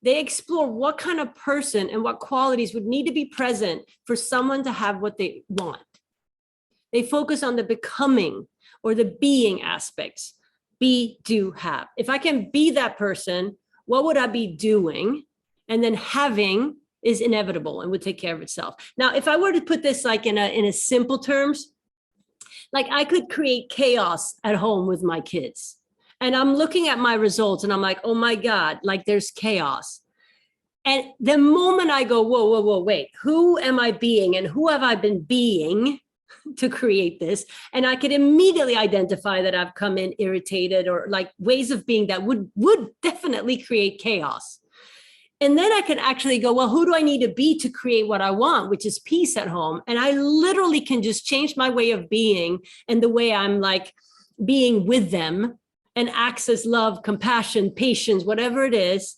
They explore what kind of person and what qualities would need to be present for someone to have what they want. They focus on the becoming or the being aspects. Be, do, have. If I can be that person, what would I be doing? And then having is inevitable and would take care of itself. Now, if I were to put this like in a simple terms, like I could create chaos at home with my kids. And I'm looking at my results and I'm like, oh my God, like there's chaos. And the moment I go, whoa, whoa, whoa, wait, who am I being and who have I been being to create this? And I could immediately identify that I've come in irritated or like ways of being that would definitely create chaos. And then I can actually go, well, who do I need to be to create what I want, which is peace at home? And I literally can just change my way of being and the way I'm like being with them and access love, compassion, patience, whatever it is,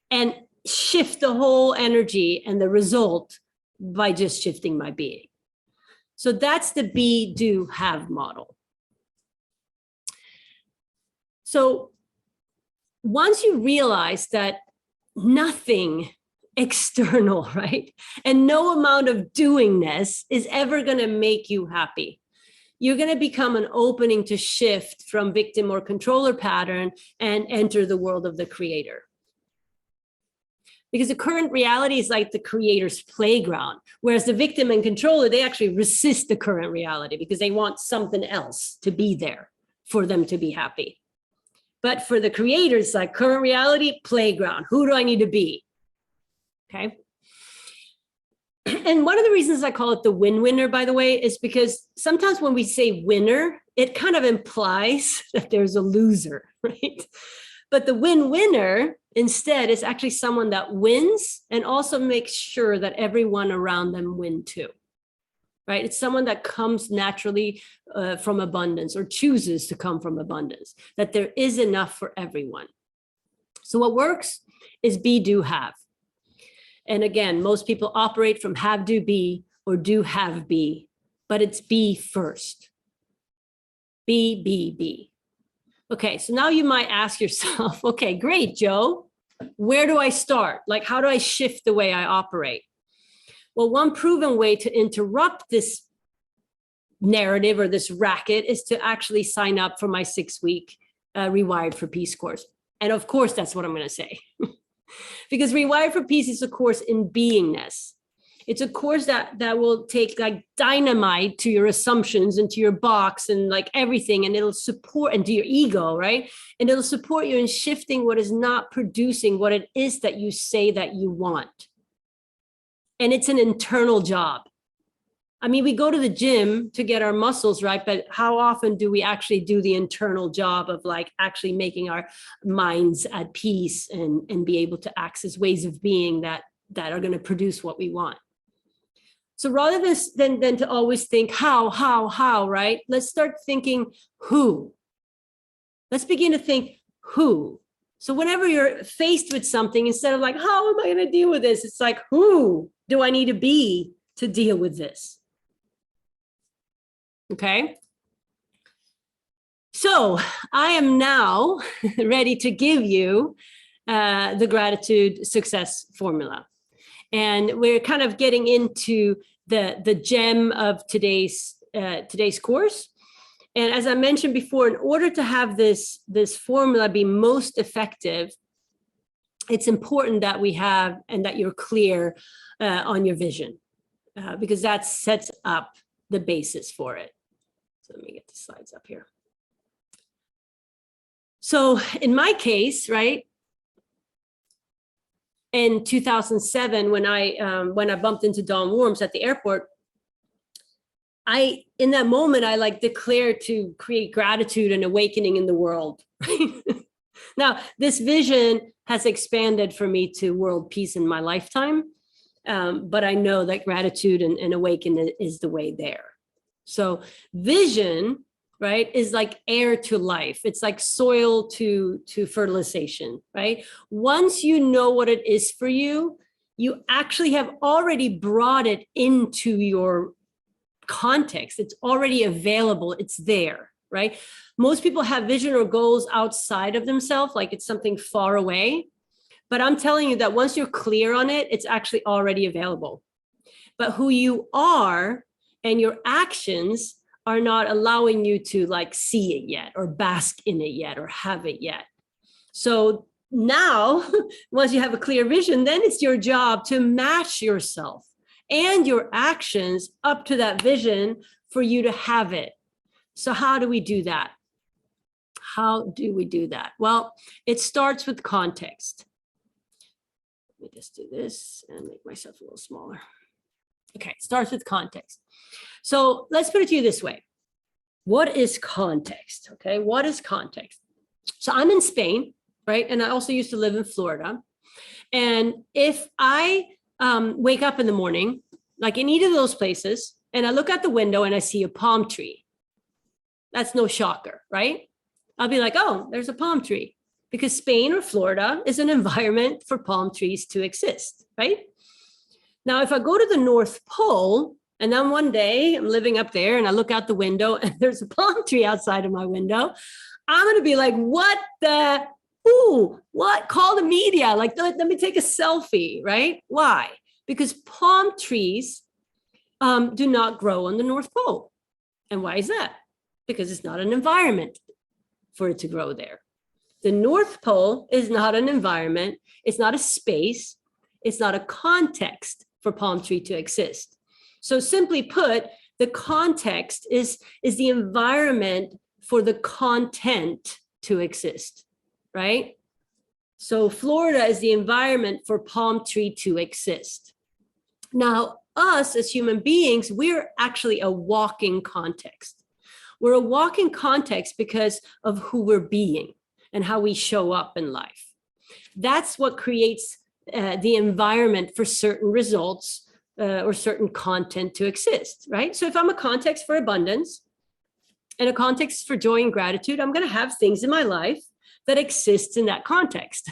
and shift the whole energy and the result by just shifting my being. So that's the be, do, have model. So once you realize that nothing external, right, and no amount of doingness is ever going to make you happy, you're going to become an opening to shift from victim or controller pattern and enter the world of the creator. Because the current reality is like the creator's playground, whereas the victim and controller, they actually resist the current reality because they want something else to be there for them to be happy. But for the creators, like current reality, playground. Who do I need to be? Okay. And one of the reasons I call it the win-winner, by the way, is because sometimes when we say winner, it kind of implies that there's a loser, right? But the win-winner instead is actually someone that wins and also makes sure that everyone around them win too, right? It's someone that comes naturally from abundance or chooses to come from abundance, that there is enough for everyone. So what works is be, do, have. And again, most people operate from have, do, be, or do, have, be, but it's be first. Be, be, be. Okay, so now you might ask yourself, okay, great, Jo, where do I start? Like, how do I shift the way I operate? Well, one proven way to interrupt this narrative or this racket is to actually sign up for my 6-week Rewired for Peace course. And of course, that's what I'm going to say. Because Rewired for Peace is a course in beingness. It's a course that will take like dynamite to your assumptions and to your box and like everything, and it'll support, and to your ego, right? And it'll support you in shifting what is not producing what it is that you say that you want. And it's an internal job. I mean, we go to the gym to get our muscles right, but how often do we actually do the internal job of like actually making our minds at peace and be able to access ways of being that are going to produce what we want? So rather than to always think how, right? Let's start thinking who. Let's begin to think who. So whenever you're faced with something, instead of like, how am I going to deal with this? It's like, who do I need to be to deal with this? Okay. So I am now ready to give you the gratitude success formula. And we're kind of getting into the gem of today's course. And as I mentioned before, in order to have this formula be most effective, it's important that we have and that you're clear on your vision, because that sets up the basis for it. So let me get the slides up here. So in my case, right, in 2007, when I bumped into Dawn Worms at the airport, in that moment, I like declared to create gratitude and awakening in the world. Right? Now, this vision has expanded for me to world peace in my lifetime, but I know that gratitude and awakening is the way there. So vision, right, is like air to life. It's like soil to fertilization, right? Once you know what it is for you, you actually have already brought it into your context. It's already available. It's there, right? Most people have vision or goals outside of themselves, like it's something far away. But I'm telling you that once you're clear on it, it's actually already available. But who you are and your actions are not allowing you to like see it yet or bask in it yet or have it yet. So now, once you have a clear vision, then it's your job to match yourself and your actions up to that vision for you to have it. So how do we do that? How do we do that? Well, it starts with context. Let me just do this and make myself a little smaller. Okay, it starts with context. So let's put it to you this way. What is context? Okay, what is context? So I'm in Spain, right? And I also used to live in Florida. And if I wake up in the morning, like in either of those places, and I look out the window and I see a palm tree, that's no shocker, right? I'll be like, oh, there's a palm tree, because Spain or Florida is an environment for palm trees to exist, right? Now, if I go to the North Pole, and then one day I'm living up there and I look out the window and there's a palm tree outside of my window, I'm going to be like, what the, what? Call the media. Like, let me take a selfie, right? Why? Because palm trees do not grow on the North Pole. And why is that? Because it's not an environment for it to grow there. The North Pole is not an environment. It's not a space. It's not a context for palm tree to exist. So simply put, the context is the environment for the content to exist, right? So Florida is the environment for palm tree to exist. Now, us as human beings, we're actually a walking context. We're a walking context because of who we're being and how we show up in life. That's what creates the environment for certain results or certain content to exist, right? So if I'm a context for abundance and a context for joy and gratitude, I'm going to have things in my life that exists in that context.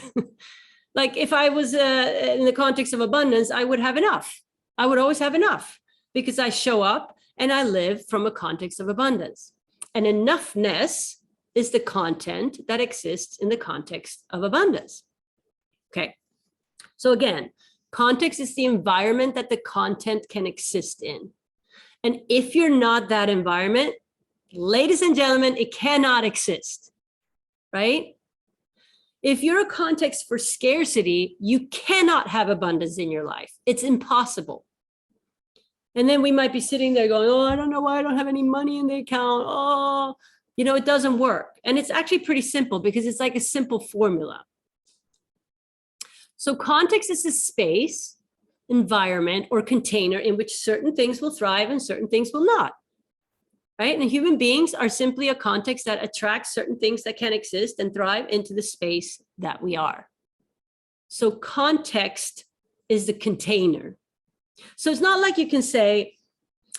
Like if I was in the context of abundance, I would have enough. I would always have enough because I show up and I live from a context of abundance. And enoughness is the content that exists in the context of abundance. Okay. So again, context is the environment that the content can exist in. And if you're not that environment, ladies and gentlemen, it cannot exist, right? If you're a context for scarcity, you cannot have abundance in your life. It's impossible. And then we might be sitting there going, oh, I don't know why I don't have any money in the account. Oh, you know, it doesn't work. And it's actually pretty simple because it's like a simple formula. So context is a space, environment, or container in which certain things will thrive and certain things will not, right? And human beings are simply a context that attracts certain things that can exist and thrive into the space that we are. So context is the container. So it's not like you can say,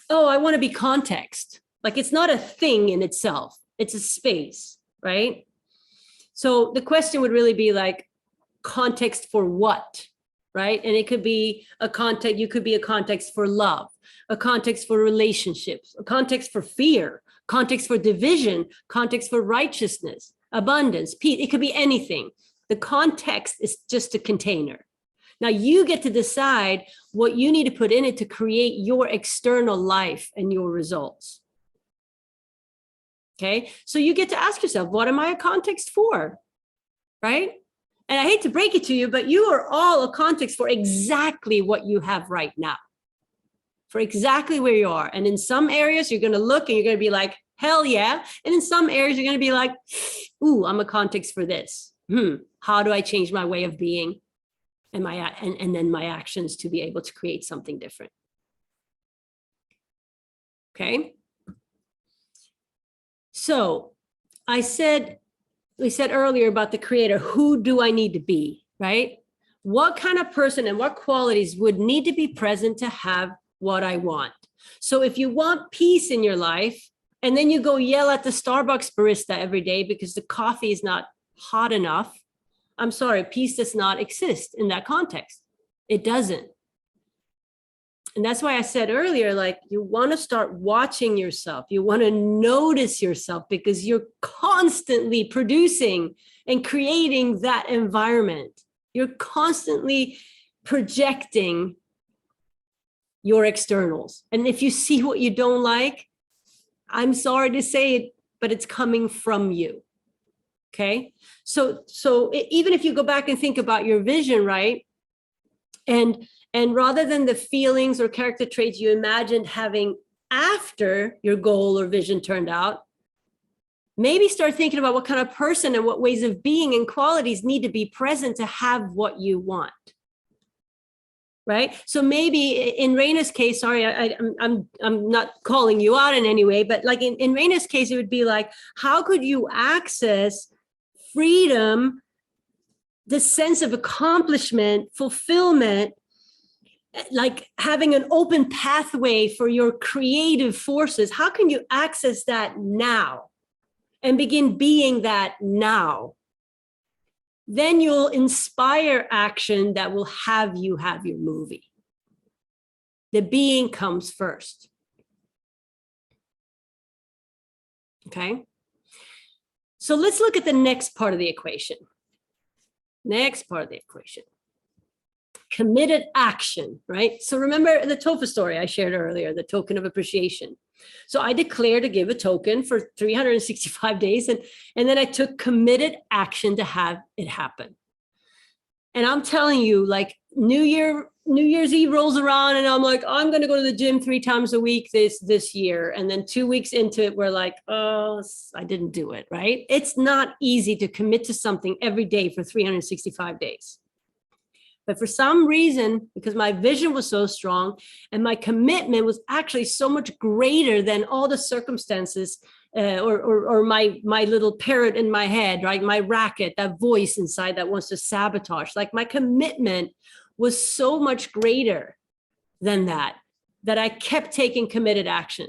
oh, I want to be context. Like it's not a thing in itself. It's a space, right? So the question would really be like, context for what, right? And it could be a context, you could be a context for love, a context for relationships, a context for fear, context for division, context for righteousness, abundance, peace. It could be anything. The context is just a container. Now you get to decide what you need to put in it to create your external life and your results. Okay, so you get to ask yourself, what am I a context for, right? And I hate to break it to you, but you are all a context for exactly what you have right now, for exactly where you are. And in some areas, you're going to look and you're going to be like, hell yeah. And in some areas, you're going to be like, ooh, I'm a context for this. How do I change my way of being and then my actions to be able to create something different? Okay. So we said earlier about the creator, who do I need to be, right? What kind of person and what qualities would need to be present to have what I want? So if you want peace in your life, and then you go yell at the Starbucks barista every day because the coffee is not hot enough, I'm sorry, peace does not exist in that context. It doesn't. And that's why I said earlier, like you want to start watching yourself. You want to notice yourself because you're constantly producing and creating that environment. You're constantly projecting your externals. And if you see what you don't like, I'm sorry to say it, but it's coming from you. Okay. So even if you go back and think about your vision, right? And rather than the feelings or character traits you imagined having after your goal or vision turned out, maybe start thinking about what kind of person and what ways of being and qualities need to be present to have what you want. Right. So maybe in Raina's case, sorry, I'm not calling you out in any way, but like in Raina's case, it would be like, how could you access freedom, the sense of accomplishment, fulfillment, like having an open pathway for your creative forces? How can you access that now and begin being that now? Then you'll inspire action that will have you have your movie. The being comes first. Okay. So let's look at the next part of the equation. Next part of the equation. Committed action, right? So remember the TOFA story I shared earlier, the token of appreciation. So I declared to give a token for 365 days, and then I took committed action to have it happen. And I'm telling you, like New Year's Eve rolls around and I'm like, I'm going to go to the gym 3 times a week this year. And then 2 weeks into it, we're like, oh, I didn't do it, right? It's not easy to commit to something every day for 365 days. But for some reason, because my vision was so strong and my commitment was actually so much greater than all the circumstances or my little parrot in my head, right? My racket, that voice inside that wants to sabotage. Like my commitment was so much greater than that I kept taking committed action.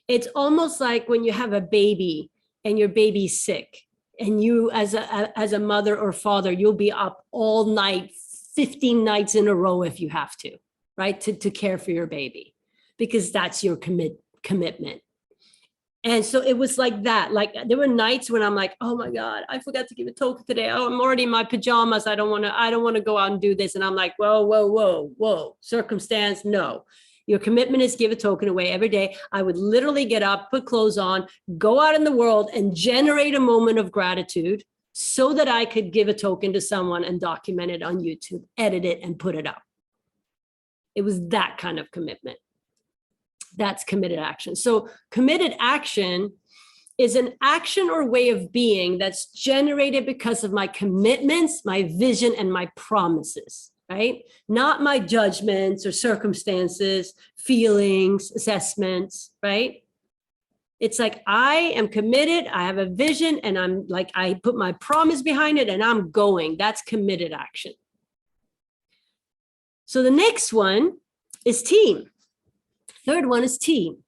It's almost like when you have a baby and your baby's sick and you as a mother or father, you'll be up all night, 15 nights in a row if you have to, right? To care for your baby, because that's your commitment. And so it was like that. Like there were nights when I'm like, oh my God, I forgot to give a token today. Oh, I'm already in my pajamas. I don't want to go out and do this. And I'm like, whoa. Circumstance, no. Your commitment is give a token away every day. I would literally get up, put clothes on, go out in the world and generate a moment of gratitude so that I could give a token to someone and document it on YouTube, edit it and put it up. It was that kind of commitment. That's committed action. So committed action is an action or way of being that's generated because of my commitments, my vision, and my promises, right? Not my judgments or circumstances, feelings, assessments, right? It's like, I am committed, I have a vision, and I'm like, I put my promise behind it and I'm going. That's committed action. So the next one is team. Third one is team.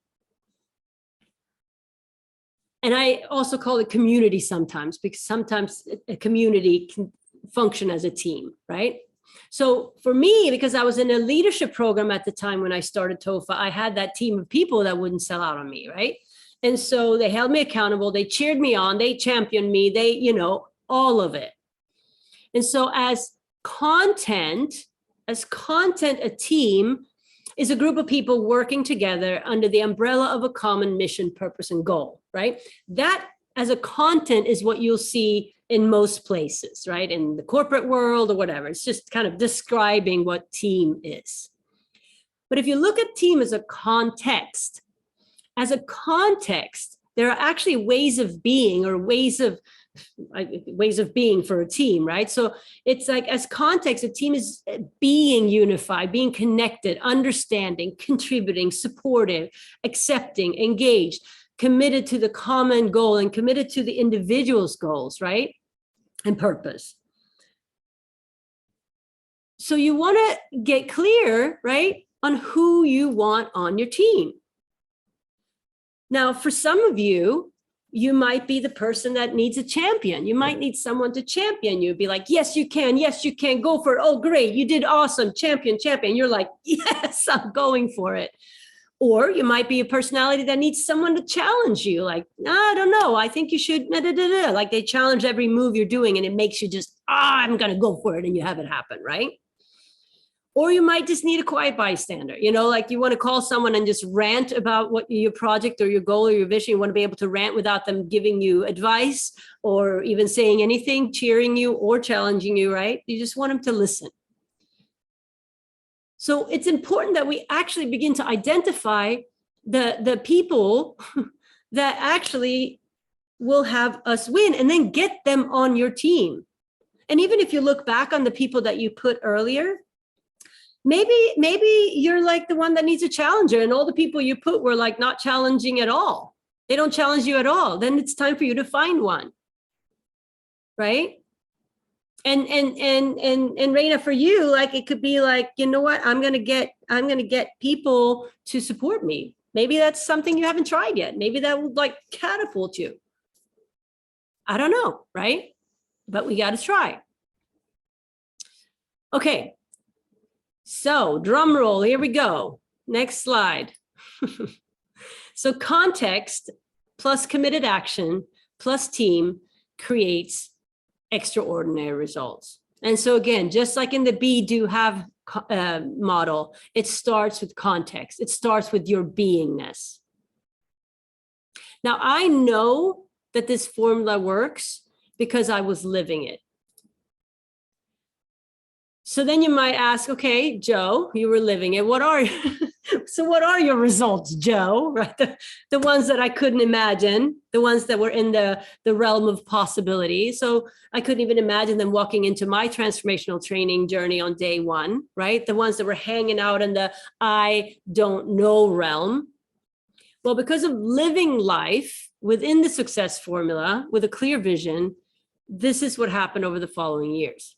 And I also call it community sometimes, because sometimes a community can function as a team, right? So for me, because I was in a leadership program at the time when I started TOFA, I had that team of people that wouldn't sell out on me, right? And so they held me accountable, they cheered me on, they championed me, they, all of it. And so as content, a team is a group of people working together under the umbrella of a common mission, purpose, and goal, right? That as a content is what you'll see in most places, right? In the corporate world or whatever. It's just kind of describing what team is. But if you look at team as a context, there are actually ways of being or ways of being for a team, right? So it's like as context, a team is being unified, being connected, understanding, contributing, supportive, accepting, engaged, committed to the common goal and committed to the individual's goals, right? And purpose. So you want to get clear, right, on who you want on your team. Now, for some of you, you might be the person that needs a champion. You might need someone to champion you. Be like, yes, you can. Yes, you can. Go for it. Oh, great. You did awesome. Champion. You're like, yes, I'm going for it. Or you might be a personality that needs someone to challenge you. Like, I don't know. I think you should. Like they challenge every move you're doing and it makes you just I'm going to go for it, and you have it happen, right? Or you might just need a quiet bystander, like you want to call someone and just rant about what your project or your goal or your vision. You want to be able to rant without them giving you advice or even saying anything, cheering you or challenging you, right? You just want them to listen. So it's important that we actually begin to identify the people that actually will have us win, and then get them on your team. And even if you look back on the people that you put earlier, maybe you're like the one that needs a challenger, and all the people you put were like not challenging at all. They don't challenge you at all. Then it's time for you to find one, right? And Raina, for you, like it could be like, you know what, I'm gonna get people to support me. Maybe that's something you haven't tried yet. Maybe that would like catapult you. I don't know, right? But we got to try. Okay. So drum roll, here we go. Next slide. So context plus committed action plus team creates extraordinary results. And so again, just like in the be, do, have model, it starts with context. It starts with your beingness. Now, I know that this formula works because I was living it. So then you might ask, okay, Jo, you were living it. What are your results, Jo? Right? The ones that I couldn't imagine, the ones that were in the realm of possibility. So I couldn't even imagine them walking into my transformational training journey on day one, right? The ones that were hanging out in the I don't know realm. Well, because of living life within the success formula with a clear vision, this is what happened over the following years.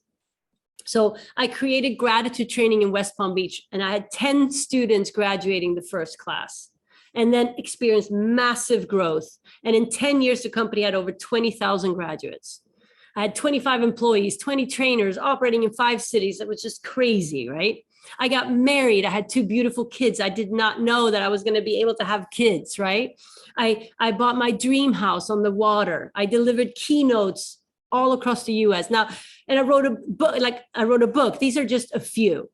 So I created gratitude training in West Palm Beach, and I had 10 students graduating the first class, and then experienced massive growth. And in 10 years, the company had over 20,000 graduates. I had 25 employees, 20 trainers operating in 5 cities. It was just crazy, right? I got married. I had 2 beautiful kids. I did not know that I was going to be able to have kids, right? I bought my dream house on the water. I delivered keynotes all across the US. Now, and I wrote a book. These are just a few,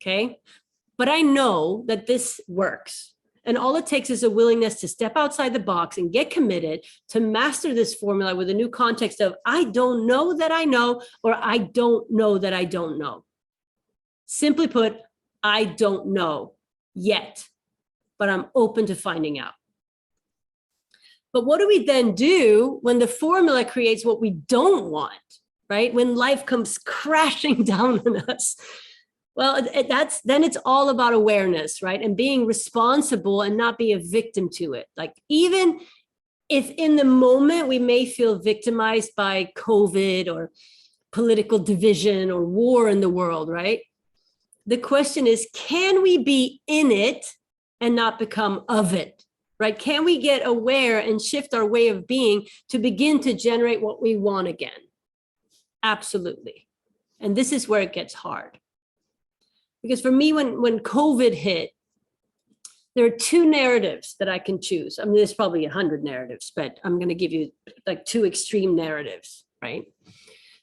okay? But I know that this works. And all it takes is a willingness to step outside the box and get committed to master this formula with a new context of, I don't know that I know, or I don't know that I don't know. Simply put, I don't know yet, but I'm open to finding out. But what do we then do when the formula creates what we don't want, right? When life comes crashing down on us? Well, then it's all about awareness, right? And being responsible and not be a victim to it. Like, even if in the moment we may feel victimized by COVID or political division or war in the world, right? The question is, can we be in it and not become of it? Right? Can we get aware and shift our way of being to begin to generate what we want again? Absolutely. And this is where it gets hard. Because for me, when COVID hit, there are 2 narratives that I can choose. I mean, there's probably 100 narratives, but I'm going to give you like 2 extreme narratives, right?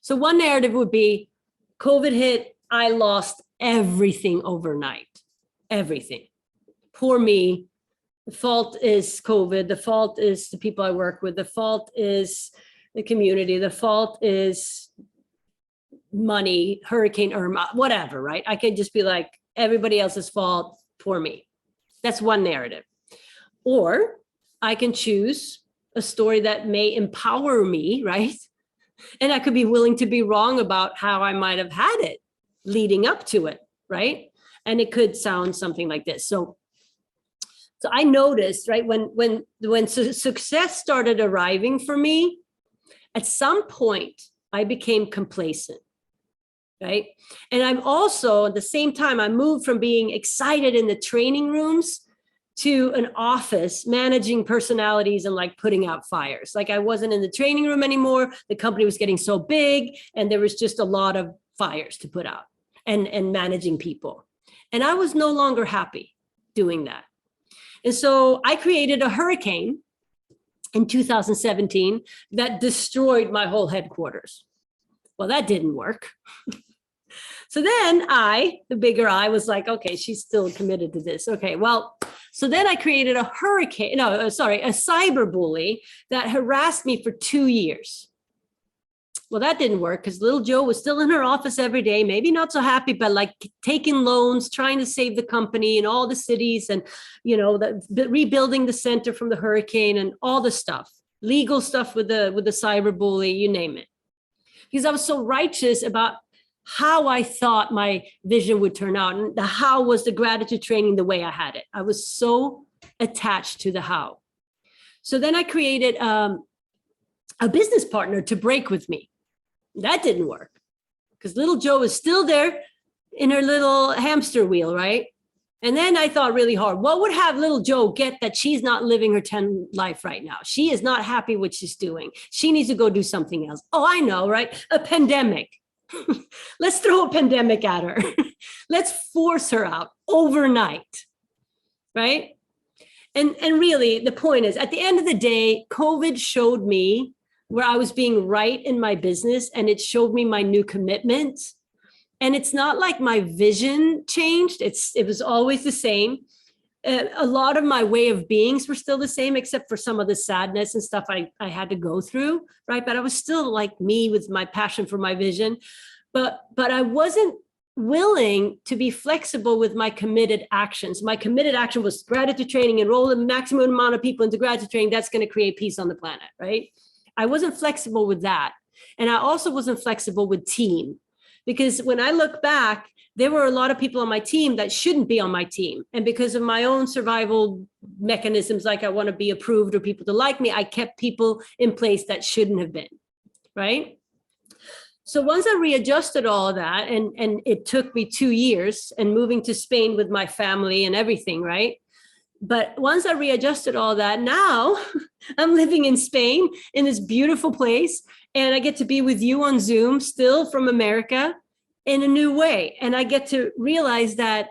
So one narrative would be, COVID hit, I lost everything overnight. Everything. Poor me. The fault is COVID. The fault is the people I work with. The fault is the community. The fault is money, Hurricane Irma, whatever, right? I could just be like, everybody else's fault, poor me. That's one narrative. Or I can choose a story that may empower me, right? And I could be willing to be wrong about how I might have had it leading up to it, right? And it could sound something like this. So I noticed, right, when success started arriving for me, at some point I became complacent, right? And I'm also, at the same time, I moved from being excited in the training rooms to an office managing personalities and like putting out fires. Like, I wasn't in the training room anymore. The company was getting so big, and there was just a lot of fires to put out and managing people. And I was no longer happy doing that. And so I created a hurricane in 2017 that destroyed my whole headquarters. Well, that didn't work. So then the bigger I was like, okay, she's still committed to this. Okay, well, so then I created a cyber bully that harassed me for 2 years. Well, that didn't work because little Jo was still in her office every day, maybe not so happy, but like taking loans, trying to save the company in all the cities and, rebuilding the center from the hurricane and all the stuff, legal stuff with the cyber bully, you name it. Because I was so righteous about how I thought my vision would turn out. And the how was the gratitude training the way I had it. I was so attached to the how. So then I created a business partner to break with me. That didn't work because little Jo is still there in her little hamster wheel, right? And then I thought really hard, what would have little Jo get that she's not living her 10 life right now? She is not happy what she's doing. She needs to go do something else. Oh, I know, right? A pandemic. Let's throw a pandemic at her. Let's force her out overnight, right? And really, the point is, at the end of the day, COVID showed me where I was being right in my business, and it showed me my new commitment. And it's not like my vision changed. It was always the same. A lot of my way of beings were still the same, except for some of the sadness and stuff I had to go through, right? But I was still like me with my passion for my vision. But I wasn't willing to be flexible with my committed actions. My committed action was gratitude training, enroll the maximum amount of people into gratitude training. That's going to create peace on the planet, right? I wasn't flexible with that. And I also wasn't flexible with team, because when I look back, there were a lot of people on my team that shouldn't be on my team. And because of my own survival mechanisms, like I want to be approved or people to like me, I kept people in place that shouldn't have been, right? So once I readjusted all of that, and it took me 2 years and moving to Spain with my family and everything, right? But once I readjusted all that, now I'm living in Spain in this beautiful place, and I get to be with you on Zoom still from America in a new way. And I get to realize that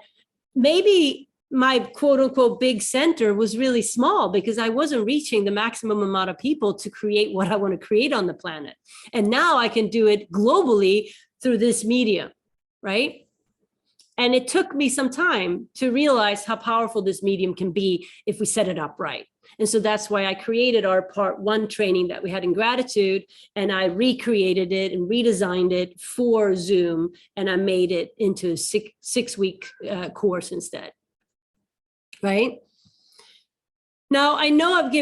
maybe my quote unquote big center was really small because I wasn't reaching the maximum amount of people to create what I want to create on the planet. And now I can do it globally through this medium, right? And it took me some time to realize how powerful this medium can be if we set it up right. And so that's why I created our part 1 training that we had in gratitude, and I recreated it and redesigned it for Zoom, and I made it into a six-week course instead. Right? Now, I know I've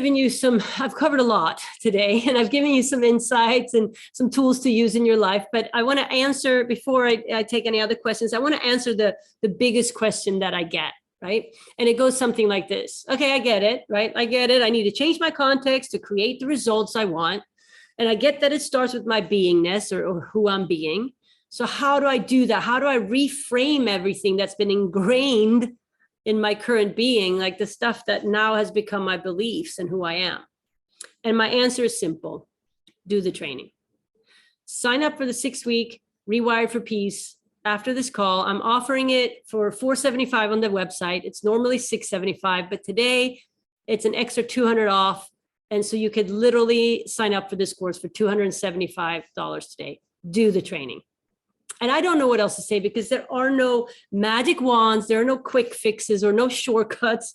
covered a lot today, and I've given you some insights and some tools to use in your life, but I want to answer, before I take any other questions, I want to answer the biggest question that I get, right? And it goes something like this. Okay, I get it, right? I get it. I need to change my context to create the results I want. And I get that it starts with my beingness or who I'm being. So how do I do that? How do I reframe everything that's been ingrained in my current being, like the stuff that now has become my beliefs and who I am? And my answer is simple: do the training. Sign up for the 6-week Rewired for Peace. After this call, I'm offering it for $475 on the website. It's normally $675, but today it's an extra $200 off. And so you could literally sign up for this course for $275 today. Do the training. And I don't know what else to say, because there are no magic wands, there are no quick fixes or no shortcuts.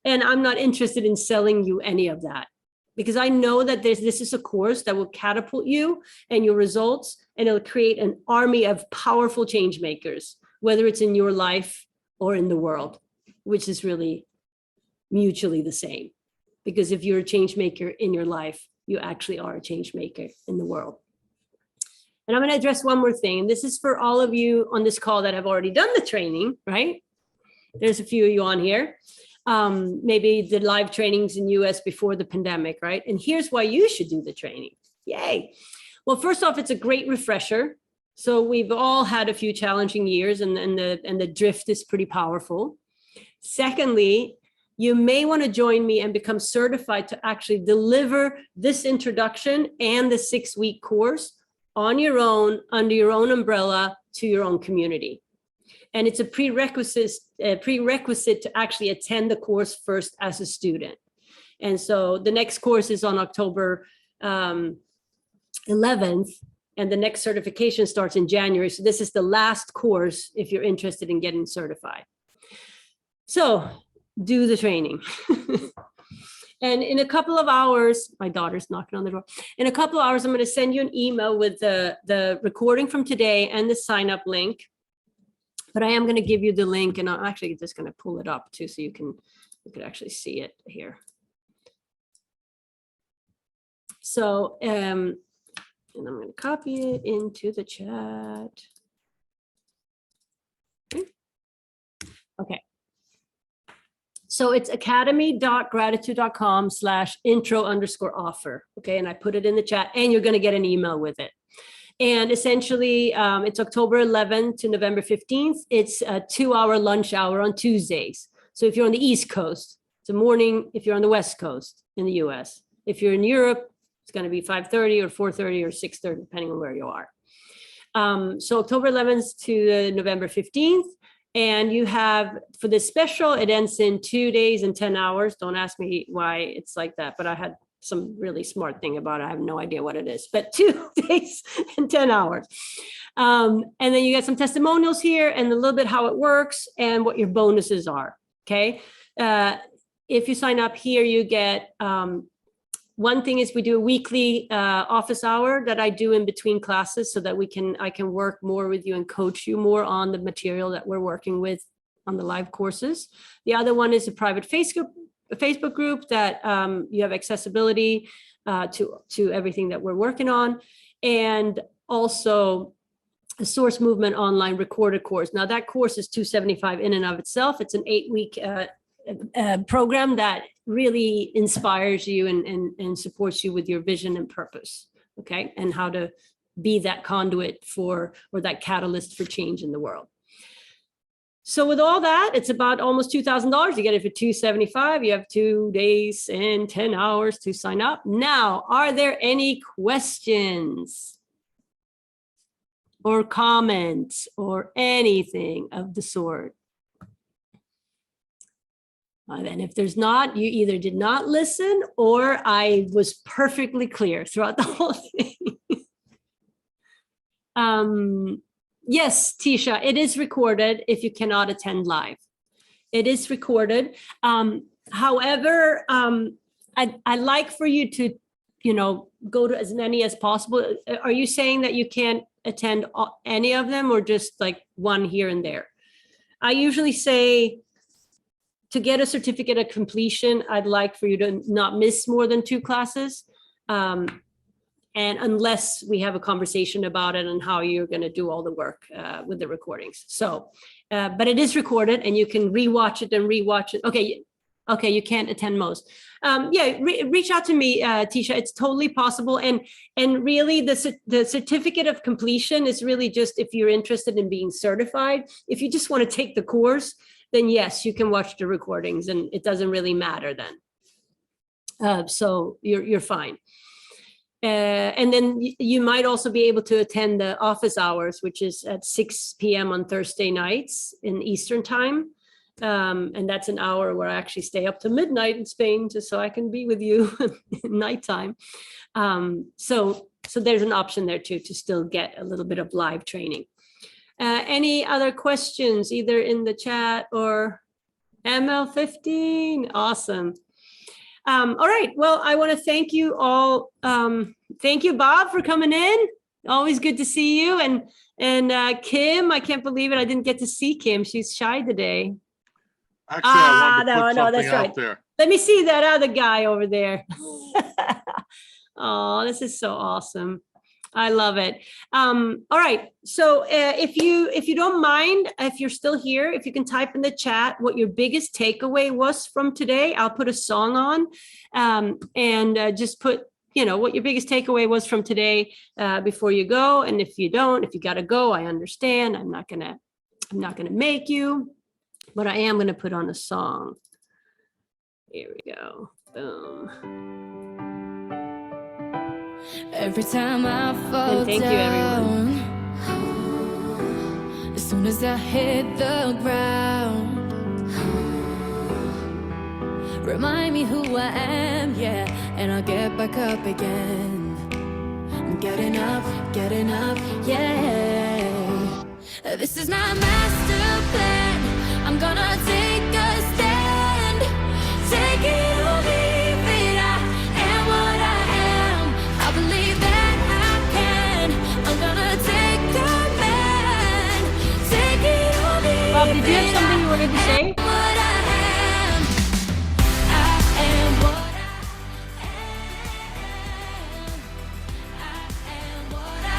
And I'm not interested in selling you any of that, because I know that this is a course that will catapult you and your results, and it'll create an army of powerful change makers, whether it's in your life or in the world, which is really mutually the same. Because if you're a change maker in your life, you actually are a change maker in the world. And I'm going to address one more thing. And this is for all of you on this call that have already done the training, right? There's a few of you on here. Maybe the live trainings in US before the pandemic, right? And here's why you should do the training. Yay. Well, first off, it's a great refresher. So we've all had a few challenging years, and the drift is pretty powerful. Secondly, you may want to join me and become certified to actually deliver this introduction and the 6-week course on your own, under your own umbrella, to your own community. And it's a prerequisite to actually attend the course first as a student. And so the next course is on October 11th. And the next certification starts in January. So this is the last course if you're interested in getting certified. So do the training. And in a couple of hours, my daughter's knocking on the door. In a couple of hours, I'm going to send you an email with the recording from today and the sign up link. But I am going to give you the link, and I'm actually just going to pull it up too, so you can actually see it here. So, and I'm going to copy it into the chat. Okay. So it's academy.gratitude.com/intro_offer. Okay. And I put it in the chat, and you're going to get an email with it. And essentially it's October 11th to November 15th. It's a 2-hour lunch hour on Tuesdays. So if you're on the East Coast, it's a morning. If you're on the West Coast in the US, if you're in Europe, it's going to be 5:30 or 4:30 or 6:30, depending on where you are. So October 11th to November 15th. And you have, for this special, it ends in 2 days and 10 hours. Don't ask me why it's like that, but I had some really smart thing about it. I have no idea what it is, but 2 days and 10 hours. And then you get some testimonials here and a little bit how it works and what your bonuses are. Okay. If you sign up here, you get, one thing is we do a weekly office hour that I do in between classes so that I can work more with you and coach you more on the material that we're working with on the live courses. The other one is a private Facebook group that you have accessibility to everything that we're working on. And also a Source Movement online recorded course. Now that course is $275 in and of itself. It's an 8-week program that really inspires you and supports you with your vision and purpose, okay? And how to be that conduit for, or that catalyst for change in the world. So with all that, it's about almost $2,000. You get it for $275. You have 2 days and 10 hours to sign up. Now, are there any questions or comments or anything of the sort? And if there's not, you either did not listen or I was perfectly clear throughout the whole thing. Yes, Tisha, it is recorded if you cannot attend live. It is recorded. However, I'd like for you to, go to as many as possible. Are you saying that you can't attend any of them or just like one here and there? I usually say, to get a certificate of completion, I'd like for you to not miss more than 2 classes. And unless we have a conversation about it and how you're going to do all the work with the recordings. So, but it is recorded and you can rewatch it and rewatch it. Okay, you can't attend most. Reach out to me, Tisha. It's totally possible. And really the certificate of completion is really just if you're interested in being certified. If you just want to take the course, then yes, you can watch the recordings and it doesn't really matter then. So you're fine. And then you might also be able to attend the office hours, which is at 6 p.m. on Thursday nights in Eastern time. And that's an hour where I actually stay up to midnight in Spain just so I can be with you at nighttime. So there's an option there too, to still get a little bit of live training. Any other questions, either in the chat or ML15? Awesome. All right. Well, I want to thank you all. Thank you, Bob, for coming in. Always good to see you. And Kim, I can't believe it. I didn't get to see Kim. She's shy today. Actually, I wanted to put something that's right. out there. Let me see that other guy over there. Oh, this is so awesome. I love it. All right. So if you don't mind, if you're still here, if you can type in the chat what your biggest takeaway was from today, I'll put a song on and just put, what your biggest takeaway was from today before you go. And if you don't, if you got to go, I understand. I'm not gonna make you, but I am going to put on a song. Here we go. Boom. Every time I fall And thank you, everyone. As soon as I hit the ground, remind me who I am, yeah, and I'll get back up again. getting up, yeah. This is my master plan. I'm gonna take a stand. Take it or leave it. I am what I am. I believe that I can. I'm gonna take command. Take it or leave it. Bob, did you have something you wanted to say? What I am. I am what I am. I am what I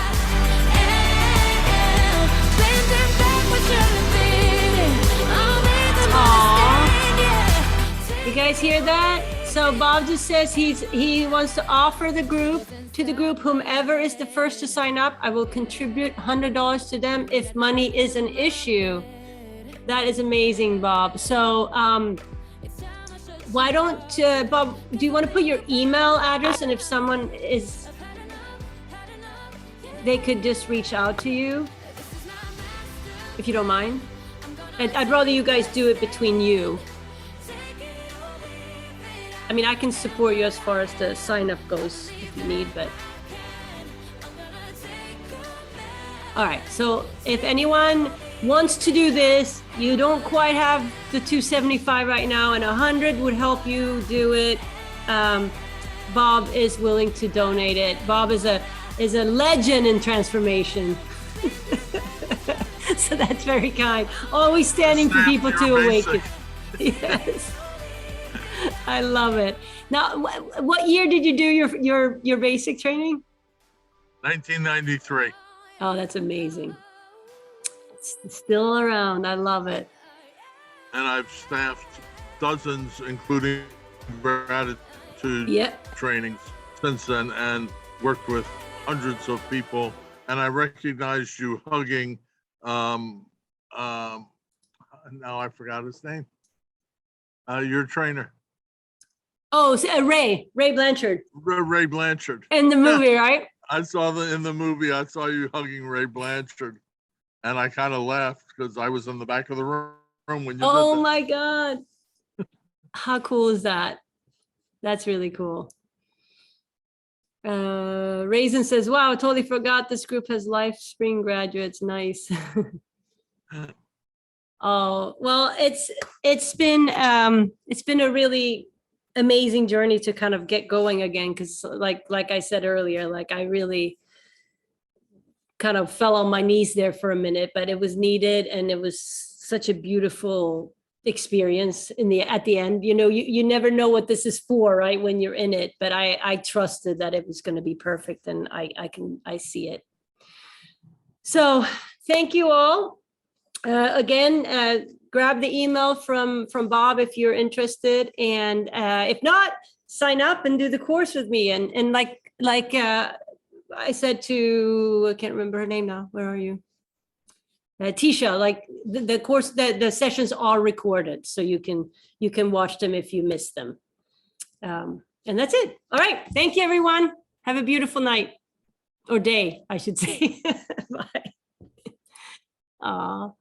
am. Bending back what you're feeling. I'll be the one to stand, yeah. You guys hear that? So Bob just says he wants to offer the group whomever is the first to sign up, I will contribute $100 to them if money is an issue. That is amazing, Bob. So why don't Bob, do you want to put your email address, and if someone is, they could just reach out to you, if you don't mind. I'd rather you guys do it between you. I mean, I can support you as far as the sign up goes if you need, but. All right, so if anyone wants to do this, you don't quite have the 275 right now, and 100 would help you do it. Bob is willing to donate it. Bob is a legend in transformation. So that's very kind. Always standing for people to awaken. Yes. I love it. Now, what year did you do your basic training? 1993. Oh, that's amazing. It's still around. I love it. And I've staffed dozens, including gratitude trainings since then, and worked with hundreds of people. And I recognized you hugging, now I forgot his name. Your trainer. Oh, Ray Blanchard. Ray Blanchard. In the movie, right? I saw in the movie, I saw you hugging Ray Blanchard, and I kind of laughed because I was in the back of the room when you did that. Oh my God. How cool is that? That's really cool. Raisin says, wow, I totally forgot this group has Life Spring graduates. Nice. Oh, well, it's been a really amazing journey to kind of get going again, because like I said earlier, like I really kind of fell on my knees there for a minute, but it was needed, and it was such a beautiful experience at the end. You know, you never know what this is for, right, when you're in it, but I trusted that it was going to be perfect, and I see it. So thank you all. Again, grab the email from Bob if you're interested, and if not, sign up and do the course with me. And like I said to, I can't remember her name now. Where are you? Tisha, like the course, the sessions are recorded, so you can watch them if you miss them. And that's it. All right. Thank you, everyone. Have a beautiful night, or day, I should say. Bye. Aw.